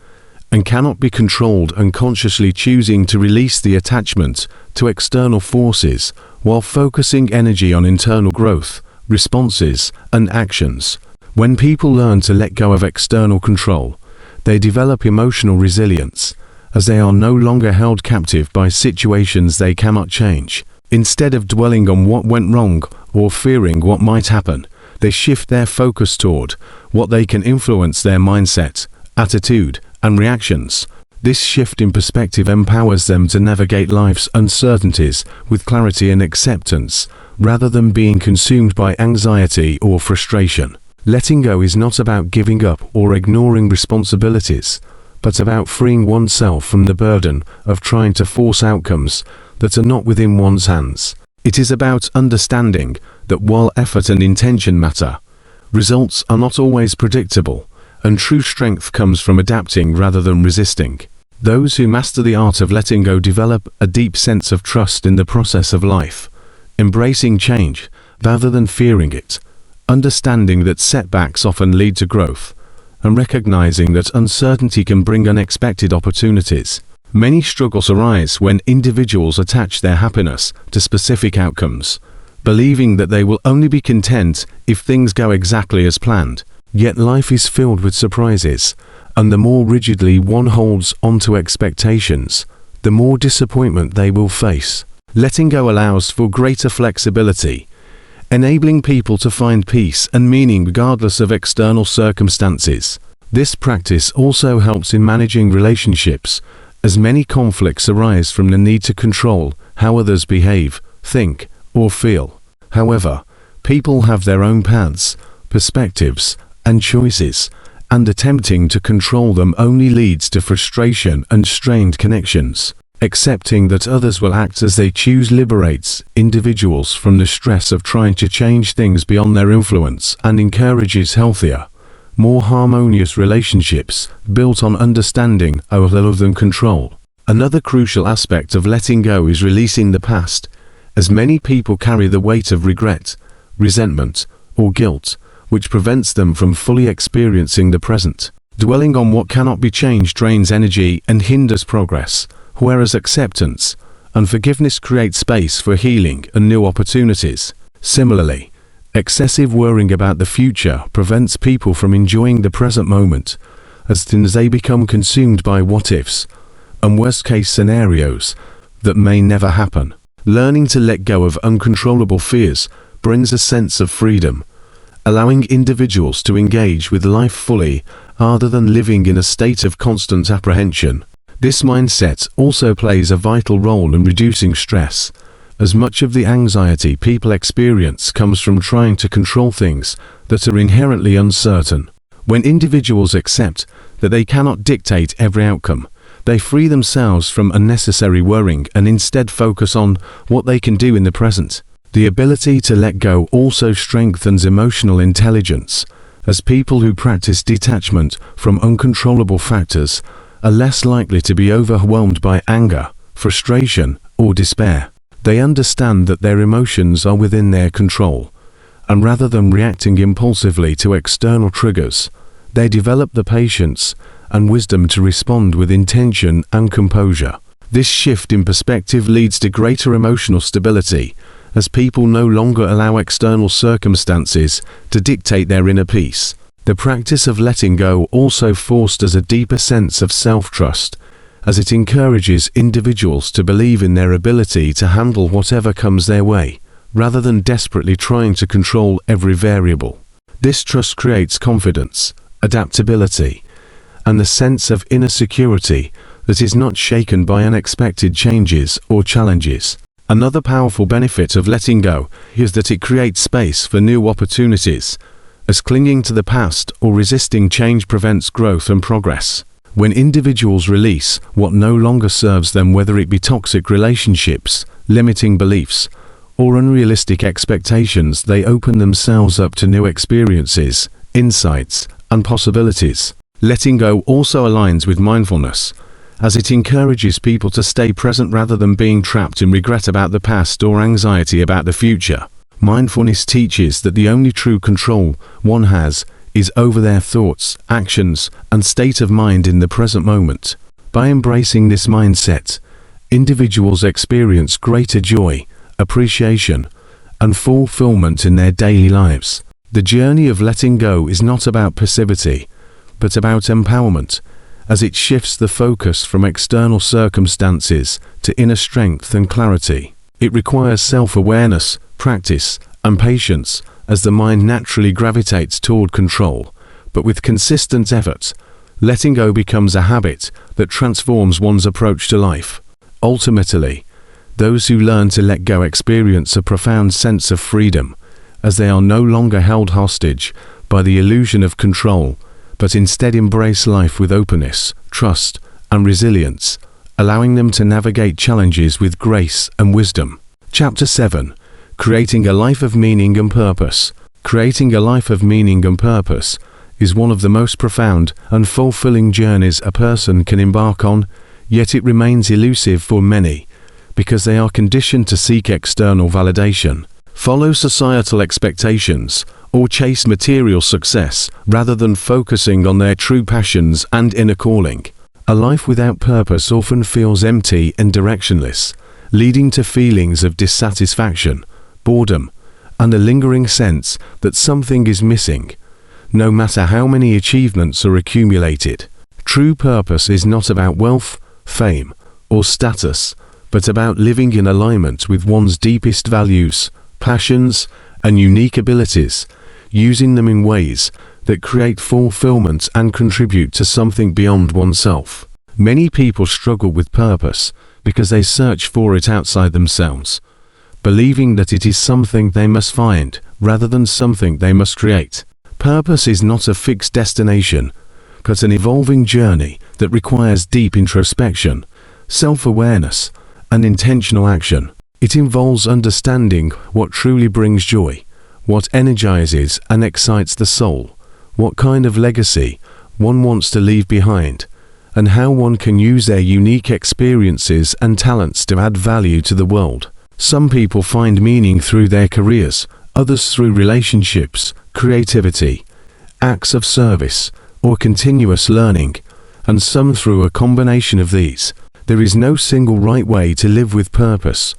and cannot be controlled, and consciously choosing to release the attachment to external forces while focusing energy on internal growth, responses, and actions. When people learn to let go of external control, they develop emotional resilience, as they are no longer held captive by situations they cannot change. Instead of dwelling on what went wrong or fearing what might happen, they shift their focus toward what they can influence: their mindset, attitude, and reactions. This shift in perspective empowers them to navigate life's uncertainties with clarity and acceptance, rather than being consumed by anxiety or frustration. Letting go is not about giving up or ignoring responsibilities, but about freeing oneself from the burden of trying to force outcomes that are not within one's hands. It is about understanding that while effort and intention matter, results are not always predictable, and true strength comes from adapting rather than resisting. Those who master the art of letting go develop a deep sense of trust in the process of life, embracing change rather than fearing it, understanding that setbacks often lead to growth, and recognizing that uncertainty can bring unexpected opportunities. Many struggles arise when individuals attach their happiness to specific outcomes, believing that they will only be content if things go exactly as planned. Yet life is filled with surprises, and the more rigidly one holds onto expectations, the more disappointment they will face. Letting go allows for greater flexibility, enabling people to find peace and meaning regardless of external circumstances. This practice also helps in managing relationships, as many conflicts arise from the need to control how others behave, think, or feel. However, people have their own paths, perspectives, and choices, and attempting to control them only leads to frustration and strained connections. Accepting that others will act as they choose liberates individuals from the stress of trying to change things beyond their influence and encourages healthier, more harmonious relationships built on understanding rather than control. Another crucial aspect of letting go is releasing the past, as many people carry the weight of regret, resentment, or guilt, which prevents them from fully experiencing the present. Dwelling on what cannot be changed drains energy and hinders progress, whereas acceptance and forgiveness create space for healing and new opportunities. Similarly, excessive worrying about the future prevents people from enjoying the present moment, as they become consumed by what-ifs and worst-case scenarios that may never happen. Learning to let go of uncontrollable fears brings a sense of freedom, allowing individuals to engage with life fully rather than living in a state of constant apprehension. This mindset also plays a vital role in reducing stress, as much of the anxiety people experience comes from trying to control things that are inherently uncertain. When individuals accept that they cannot dictate every outcome, they free themselves from unnecessary worrying and instead focus on what they can do in the present. The ability to let go also strengthens emotional intelligence, as people who practice detachment from uncontrollable factors are less likely to be overwhelmed by anger, frustration, or despair. They understand that their emotions are within their control, and rather than reacting impulsively to external triggers, they develop the patience and wisdom to respond with intention and composure. This shift in perspective leads to greater emotional stability, as people no longer allow external circumstances to dictate their inner peace. The practice of letting go also fosters a deeper sense of self-trust, as it encourages individuals to believe in their ability to handle whatever comes their way, rather than desperately trying to control every variable. This trust creates confidence, adaptability, and the sense of inner security that is not shaken by unexpected changes or challenges. Another powerful benefit of letting go is that it creates space for new opportunities, as clinging to the past or resisting change prevents growth and progress. When individuals release what no longer serves them, whether it be toxic relationships, limiting beliefs, or unrealistic expectations, they open themselves up to new experiences, insights, and possibilities. Letting go also aligns with mindfulness, as it encourages people to stay present rather than being trapped in regret about the past or anxiety about the future. Mindfulness teaches that the only true control one has is over their thoughts, actions, and state of mind in the present moment. By embracing this mindset, individuals experience greater joy, appreciation, and fulfillment in their daily lives. The journey of letting go is not about passivity, but about empowerment, as it shifts the focus from external circumstances to inner strength and clarity. It requires self-awareness, practice, and patience, as the mind naturally gravitates toward control, but with consistent effort, Letting go becomes a habit that transforms one's approach to life. Ultimately, those who learn to let go experience a profound sense of freedom, as they are no longer held hostage by the illusion of control, but instead embrace life with openness, trust, and resilience, allowing them to navigate challenges with grace and wisdom. Chapter 7. Creating a life of meaning and purpose. Creating a life of meaning and purpose is one of the most profound and fulfilling journeys a person can embark on, yet it remains elusive for many, because they are conditioned to seek external validation, follow societal expectations, or chase material success rather than focusing on their true passions and inner calling. A life without purpose often feels empty and directionless, leading to feelings of dissatisfaction, boredom, and a lingering sense that something is missing, no matter how many achievements are accumulated. True purpose is not about wealth, fame, or status, but about living in alignment with one's deepest values, passions, and unique abilities, using them in ways that create fulfillment and contribute to something beyond oneself. Many people struggle with purpose because they search for it outside themselves, believing that it is something they must find rather than something they must create. Purpose is not a fixed destination, but an evolving journey that requires deep introspection, self-awareness, and intentional action. It involves understanding what truly brings joy, what energizes and excites the soul, what kind of legacy one wants to leave behind, and how one can use their unique experiences and talents to add value to the world. Some people find meaning through their careers, others through relationships, creativity, acts of service, or continuous learning, and some through a combination of these. There is no single right way to live with purpose.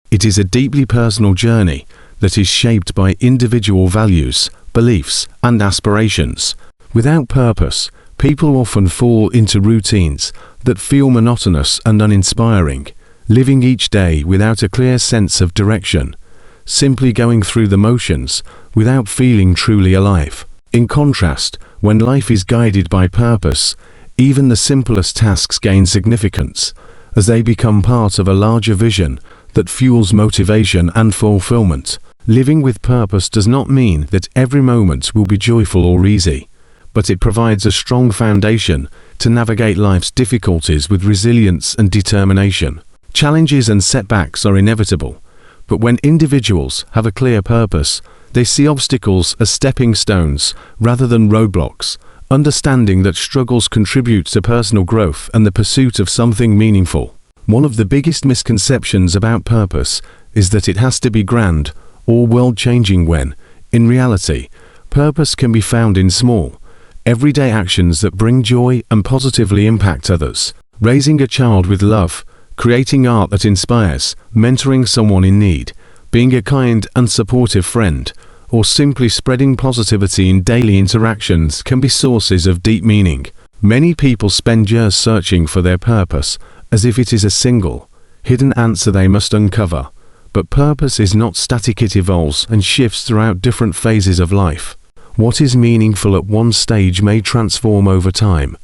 It is a deeply personal journey that is shaped by individual values, beliefs, and aspirations. Without purpose, people often fall into routines that feel monotonous and uninspiring, living each day without a clear sense of direction, simply going through the motions without feeling truly alive. In contrast, when life is guided by purpose, even the simplest tasks gain significance, as they become part of a larger vision that fuels motivation and fulfillment. Living with purpose does not mean that every moment will be joyful or easy, but it provides a strong foundation to navigate life's difficulties with resilience and determination. Challenges and setbacks are inevitable, but when individuals have a clear purpose, they see obstacles as stepping stones rather than roadblocks, understanding that struggles contribute to personal growth and the pursuit of something meaningful. One of the biggest misconceptions about purpose is that it has to be grand or world-changing when, in reality, purpose can be found in small, everyday actions that bring joy and positively impact others. Raising a child with love, creating art that inspires, mentoring someone in need, being a kind and supportive friend, or simply spreading positivity in daily interactions can be sources of deep meaning. Many people spend years searching for their purpose, as if it is a single, hidden answer they must uncover. But purpose is not static, it evolves and shifts throughout different phases of life. What is meaningful at one stage may transform over time,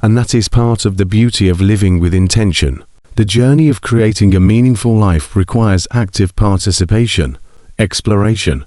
and that is part of the beauty of living with intention. The journey of creating a meaningful life requires active participation, exploration,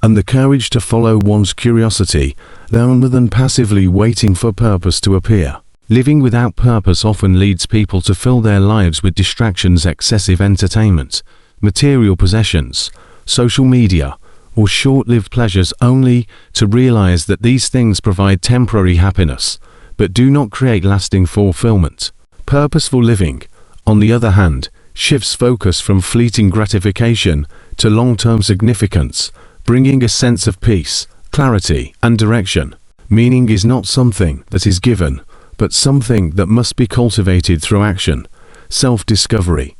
and the courage to follow one's curiosity rather than passively waiting for purpose to appear. Living without purpose often leads people to fill their lives with distractions, excessive entertainment, material possessions, social media, or short-lived pleasures, only to realize that these things provide temporary happiness, but do not create lasting fulfillment. Purposeful living, on the other hand, shifts focus from fleeting gratification to long-term significance, bringing a sense of peace, clarity, and direction. Meaning is not something that is given, but something that must be cultivated through action, self-discovery,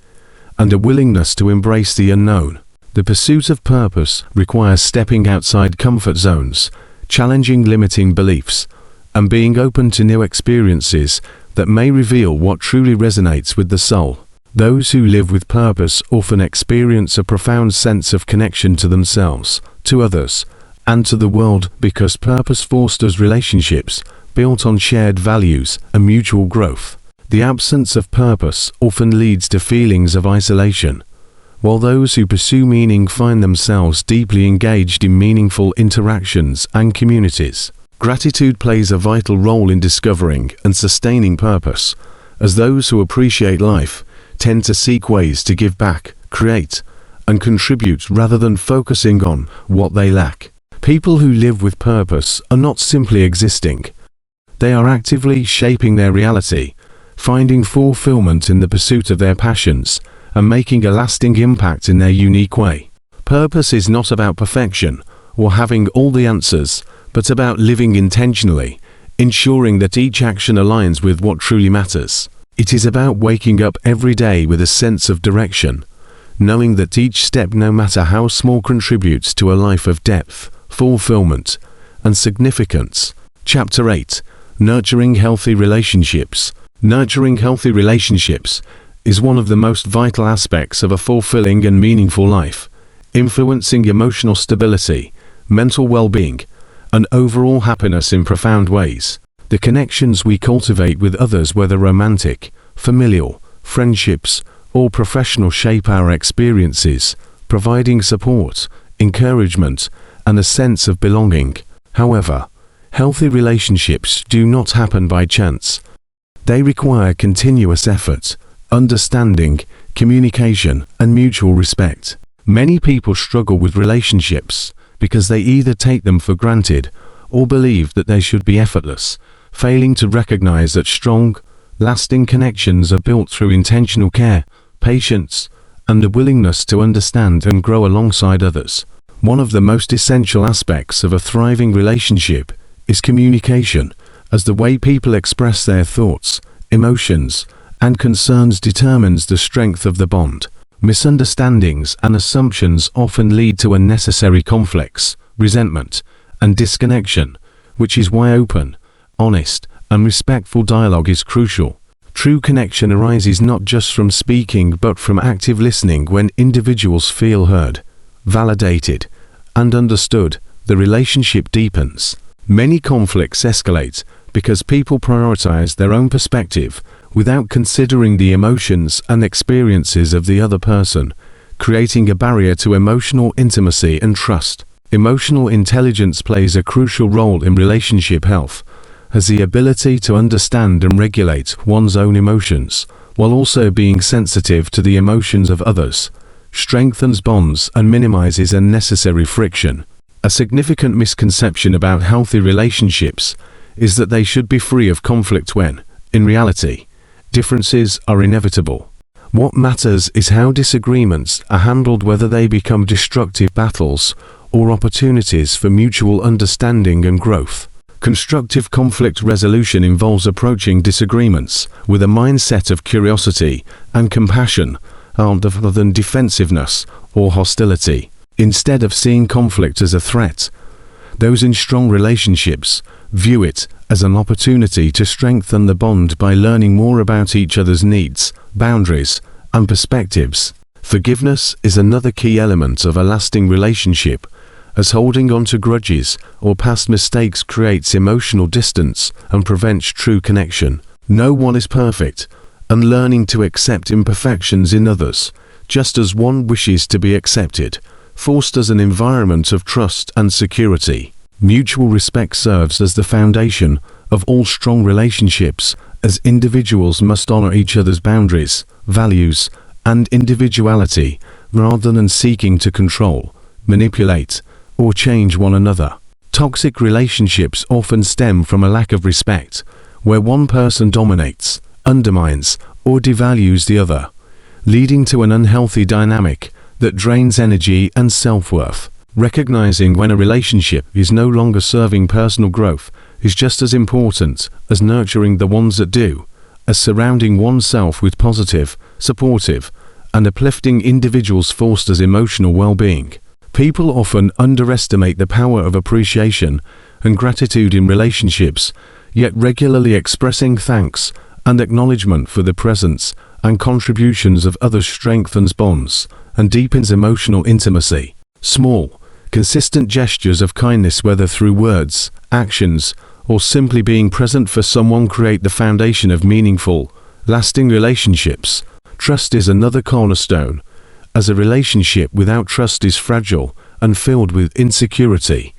and a willingness to embrace the unknown. The pursuit of purpose requires stepping outside comfort zones, challenging limiting beliefs, and being open to new experiences that may reveal what truly resonates with the soul. Those who live with purpose often experience a profound sense of connection to themselves, to others, and to the world, because purpose fosters relationships, built on shared values and mutual growth. The absence of purpose often leads to feelings of isolation, while those who pursue meaning find themselves deeply engaged in meaningful interactions and communities. Gratitude plays a vital role in discovering and sustaining purpose, as those who appreciate life tend to seek ways to give back, create, and contribute rather than focusing on what they lack. People who live with purpose are not simply existing. They are actively shaping their reality, finding fulfillment in the pursuit of their passions, and making a lasting impact in their unique way. Purpose is not about perfection or having all the answers, but about living intentionally, ensuring that each action aligns with what truly matters. It is about waking up every day with a sense of direction, knowing that each step, no matter how small, contributes to a life of depth, fulfillment, and significance. Chapter 8. Nurturing healthy relationships. Nurturing healthy relationships is one of the most vital aspects of a fulfilling and meaningful life, influencing emotional stability, mental well-being, and overall happiness in profound ways. The connections we cultivate with others, whether romantic, familial, friendships, or professional, shape our experiences, providing support, encouragement, and a sense of belonging. However, healthy relationships do not happen by chance. They require continuous effort, understanding, communication, and mutual respect. Many people struggle with relationships because they either take them for granted or believe that they should be effortless, failing to recognize that strong, lasting connections are built through intentional care, patience, and the willingness to understand and grow alongside others. One of the most essential aspects of a thriving relationship is communication, as the way people express their thoughts, emotions, and concerns determines the strength of the bond. Misunderstandings and assumptions often lead to unnecessary conflicts, resentment, and disconnection, which is why open, honest, and respectful dialogue is crucial. True connection arises not just from speaking but from active listening. When individuals feel heard, validated, and understood, the relationship deepens. Many conflicts escalate because people prioritize their own perspective without considering the emotions and experiences of the other person, creating a barrier to emotional intimacy and trust. Emotional intelligence plays a crucial role in relationship health, as the ability to understand and regulate one's own emotions, while also being sensitive to the emotions of others, strengthens bonds and minimizes unnecessary friction. A significant misconception about healthy relationships is that they should be free of conflict when, in reality, differences are inevitable. What matters is how disagreements are handled, whether they become destructive battles or opportunities for mutual understanding and growth. Constructive conflict resolution involves approaching disagreements with a mindset of curiosity and compassion, rather than defensiveness or hostility. Instead of seeing conflict as a threat, those in strong relationships view it as an opportunity to strengthen the bond by learning more about each other's needs, boundaries, and perspectives. Forgiveness is another key element of a lasting relationship, as holding on to grudges or past mistakes creates emotional distance and prevents true connection. No one is perfect, and learning to accept imperfections in others, just as one wishes to be accepted, fosters an environment of trust and security. Mutual respect serves as the foundation of all strong relationships, as individuals must honor each other's boundaries, values, and individuality, rather than seeking to control, manipulate, or change one another. Toxic relationships often stem from a lack of respect, where one person dominates, undermines, or devalues the other, leading to an unhealthy dynamic that drains energy and self-worth. Recognizing when a relationship is no longer serving personal growth is just as important as nurturing the ones that do, as surrounding oneself with positive, supportive, and uplifting individuals fosters emotional well-being. People often underestimate the power of appreciation and gratitude in relationships, yet regularly expressing thanks and acknowledgement for the presence and contributions of others strengthens bonds and deepens emotional intimacy. Small, consistent gestures of kindness, whether through words, actions, or simply being present for someone create the foundation of meaningful, lasting relationships. Trust is another cornerstone, as a relationship without trust is fragile and filled with insecurity,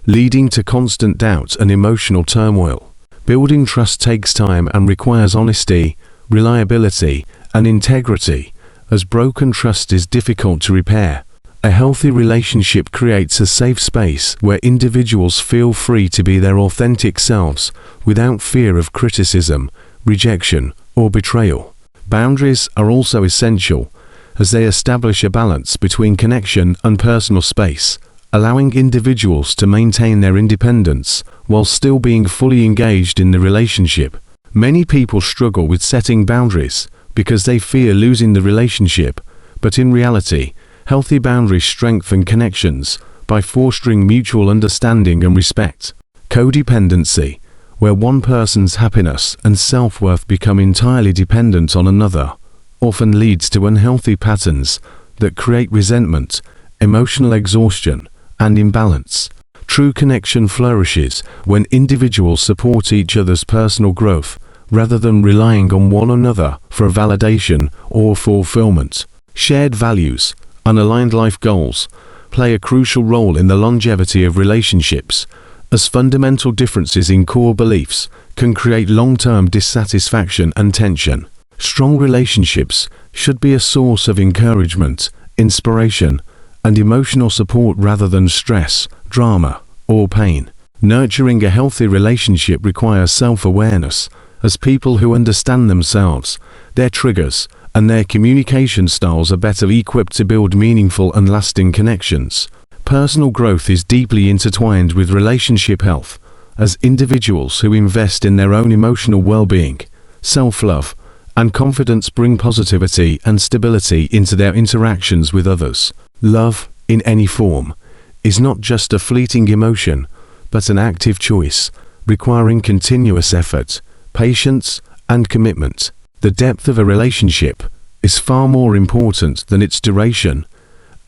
leading to constant doubt and emotional turmoil. Building trust takes time and requires honesty, reliability, and integrity, as broken trust is difficult to repair. A healthy relationship creates a safe space where individuals feel free to be their authentic selves without fear of criticism, rejection, or betrayal. Boundaries are also essential, as they establish a balance between connection and personal space, allowing individuals to maintain their independence while still being fully engaged in the relationship. Many people struggle with setting boundaries because they fear losing the relationship, but in reality, healthy boundaries strengthen connections by fostering mutual understanding and respect. Codependency, where one person's happiness and self-worth become entirely dependent on another, often leads to unhealthy patterns that create resentment, emotional exhaustion, and imbalance. True connection flourishes when individuals support each other's personal growth rather than relying on one another for validation or fulfillment. Shared values and aligned life goals play a crucial role in the longevity of relationships, as fundamental differences in core beliefs can create long-term dissatisfaction and tension. Strong relationships should be a source of encouragement, inspiration, and emotional support rather than stress, drama, or pain. Nurturing a healthy relationship requires self-awareness, as people who understand themselves, their triggers, and their communication styles are better equipped to build meaningful and lasting connections. Personal growth is deeply intertwined with relationship health, as individuals who invest in their own emotional well-being, self-love, and confidence bring positivity and stability into their interactions with others. Love, in any form, is not just a fleeting emotion, but an active choice, requiring continuous effort, patience, and commitment. The depth of a relationship is far more important than its duration,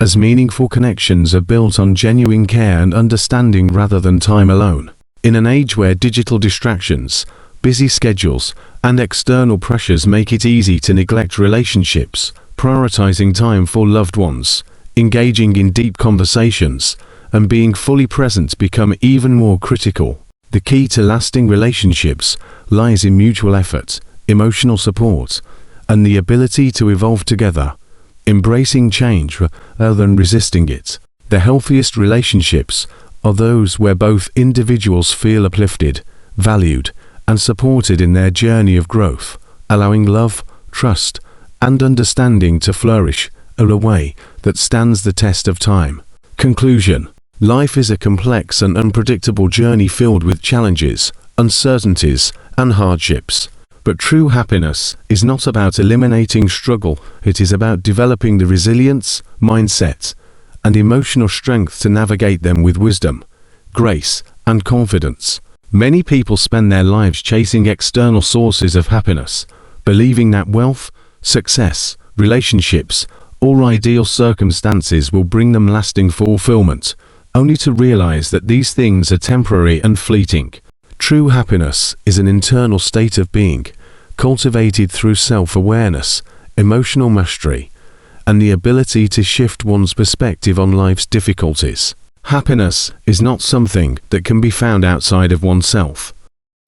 as meaningful connections are built on genuine care and understanding rather than time alone. In an age where digital distractions, busy schedules, and external pressures make it easy to neglect relationships, prioritizing time for loved ones, engaging in deep conversations, and being fully present become even more critical. The key to lasting relationships lies in mutual effort, emotional support, and the ability to evolve together, embracing change rather than resisting it. The healthiest relationships are those where both individuals feel uplifted, valued, and supported in their journey of growth, allowing love, trust, and understanding to flourish in a way that stands the test of time. Conclusion. Life is a complex and unpredictable journey filled with challenges, uncertainties, and hardships. But true happiness is not about eliminating struggle, it is about developing the resilience, mindset, and emotional strength to navigate them with wisdom, grace, and confidence. Many people spend their lives chasing external sources of happiness, believing that wealth, success, relationships, or ideal circumstances will bring them lasting fulfillment, only to realize that these things are temporary and fleeting. True happiness is an internal state of being, cultivated through self-awareness, emotional mastery, and the ability to shift one's perspective on life's difficulties. Happiness is not something that can be found outside of oneself.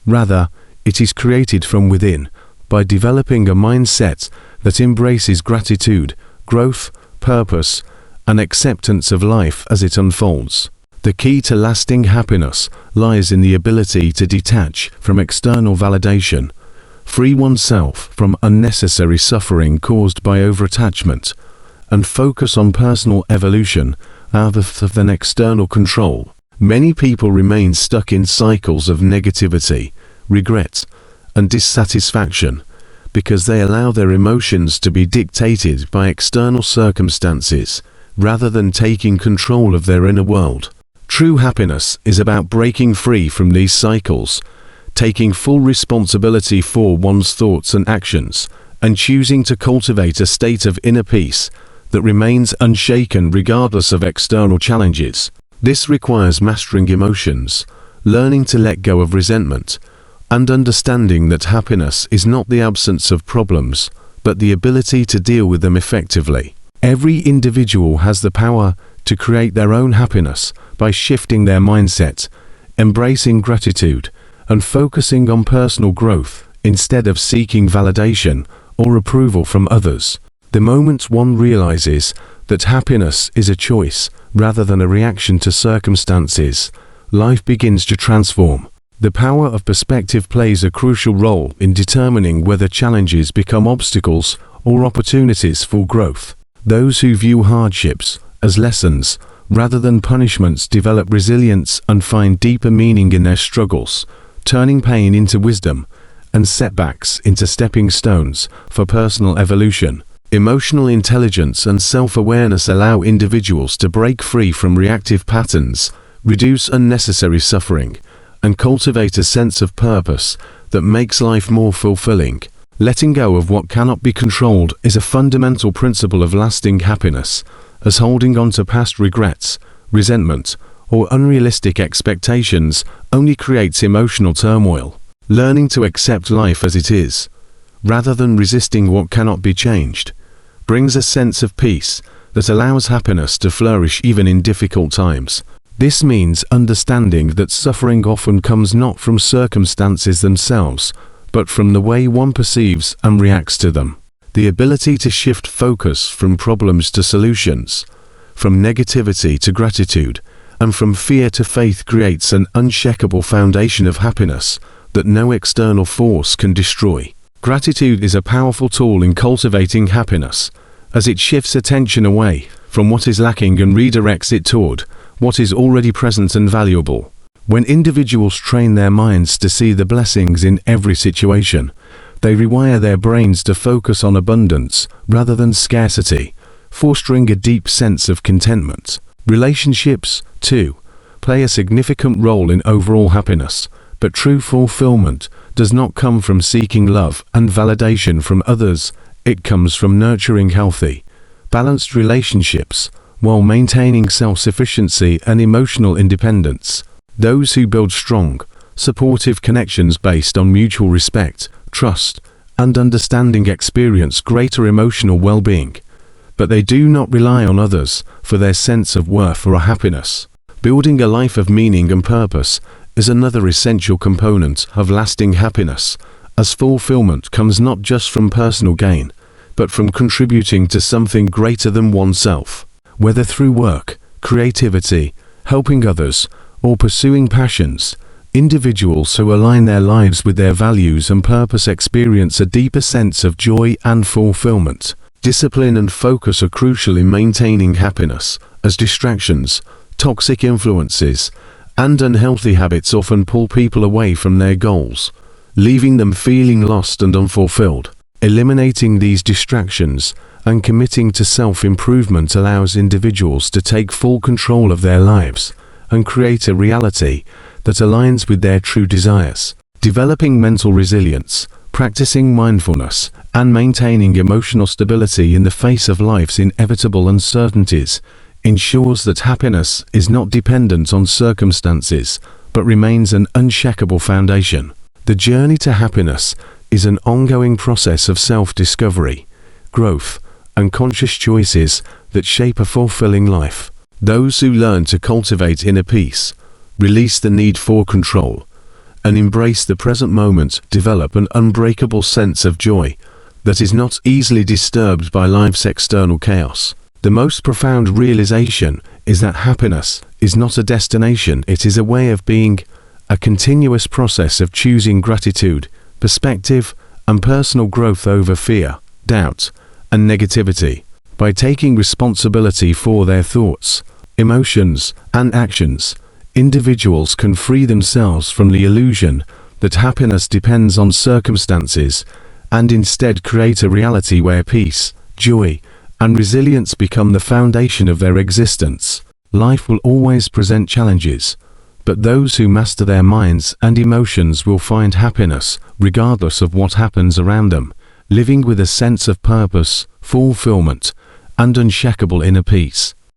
Rather, it is created from within, by developing a mindset that embraces gratitude, growth, purpose, and acceptance of life as it unfolds. The key to lasting happiness lies in the ability to detach from external validation, free oneself from unnecessary suffering caused by overattachment, and focus on personal evolution rather than external control. Many people remain stuck in cycles of negativity, regret, and dissatisfaction because they allow their emotions to be dictated by external circumstances rather than taking control of their inner world. True happiness is about breaking free from these cycles, taking full responsibility for one's thoughts and actions, and choosing to cultivate a state of inner peace that remains unshaken regardless of external challenges. This requires mastering emotions, learning to let go of resentment, and understanding that happiness is not the absence of problems, but the ability to deal with them effectively. Every individual has the power to create their own happiness by shifting their mindset, embracing gratitude, and focusing on personal growth instead of seeking validation or approval from others. The moment one realizes that happiness is a choice rather than a reaction to circumstances, life begins to transform. The power of perspective plays a crucial role in determining whether challenges become obstacles or opportunities for growth. Those who view hardships as lessons rather than punishments develop resilience and find deeper meaning in their struggles, turning pain into wisdom and setbacks into stepping stones for personal evolution. Emotional intelligence and self-awareness allow individuals to break free from reactive patterns, reduce unnecessary suffering, and cultivate a sense of purpose that makes life more fulfilling. Letting go of what cannot be controlled is a fundamental principle of lasting happiness, as holding on to past regrets, resentment, or unrealistic expectations only creates emotional turmoil. Learning to accept life as it is, rather than resisting what cannot be changed, brings a sense of peace that allows happiness to flourish even in difficult times. This means understanding that suffering often comes not from circumstances themselves, but from the way one perceives and reacts to them. The ability to shift focus from problems to solutions, from negativity to gratitude, and from fear to faith creates an unshakable foundation of happiness that no external force can destroy. Gratitude is a powerful tool in cultivating happiness, as it shifts attention away from what is lacking and redirects it toward what is already present and valuable. When individuals train their minds to see the blessings in every situation, they rewire their brains to focus on abundance rather than scarcity, fostering a deep sense of contentment. Relationships, too, play a significant role in overall happiness, but true fulfillment does not come from seeking love and validation from others. It comes from nurturing healthy, balanced relationships while maintaining self-sufficiency and emotional independence. Those who build strong, supportive connections based on mutual respect, trust, and understanding experience greater emotional well-being, but they do not rely on others for their sense of worth or happiness. Building a life of meaning and purpose is another essential component of lasting happiness, as fulfillment comes not just from personal gain, but from contributing to something greater than oneself. Whether through work, creativity, helping others, or pursuing passions, individuals who align their lives with their values and purpose experience a deeper sense of joy and fulfillment. Discipline and focus are crucial in maintaining happiness, as distractions, toxic influences, and unhealthy habits often pull people away from their goals, leaving them feeling lost and unfulfilled. Eliminating these distractions and committing to self-improvement allows individuals to take full control of their lives and create a reality that aligns with their true desires. Developing mental resilience, practicing mindfulness, and maintaining emotional stability in the face of life's inevitable uncertainties ensures that happiness is not dependent on circumstances, but remains an unshakable foundation. The journey to happiness is an ongoing process of self-discovery, growth, and conscious choices that shape a fulfilling life. Those who learn to cultivate inner peace, release the need for control, and embrace the present moment develop an unbreakable sense of joy that is not easily disturbed by life's external chaos. The most profound realization is that happiness is not a destination, it is a way of being, a continuous process of choosing gratitude, perspective, and personal growth over fear, doubt, and negativity. By taking responsibility for their thoughts, emotions, and actions, individuals can free themselves from the illusion that happiness depends on circumstances and instead create a reality where peace, joy, and resilience become the foundation of their existence. Life will always present challenges, but those who master their minds and emotions will find happiness regardless of what happens around them, living with a sense of purpose, fulfillment, and unshakable inner peace.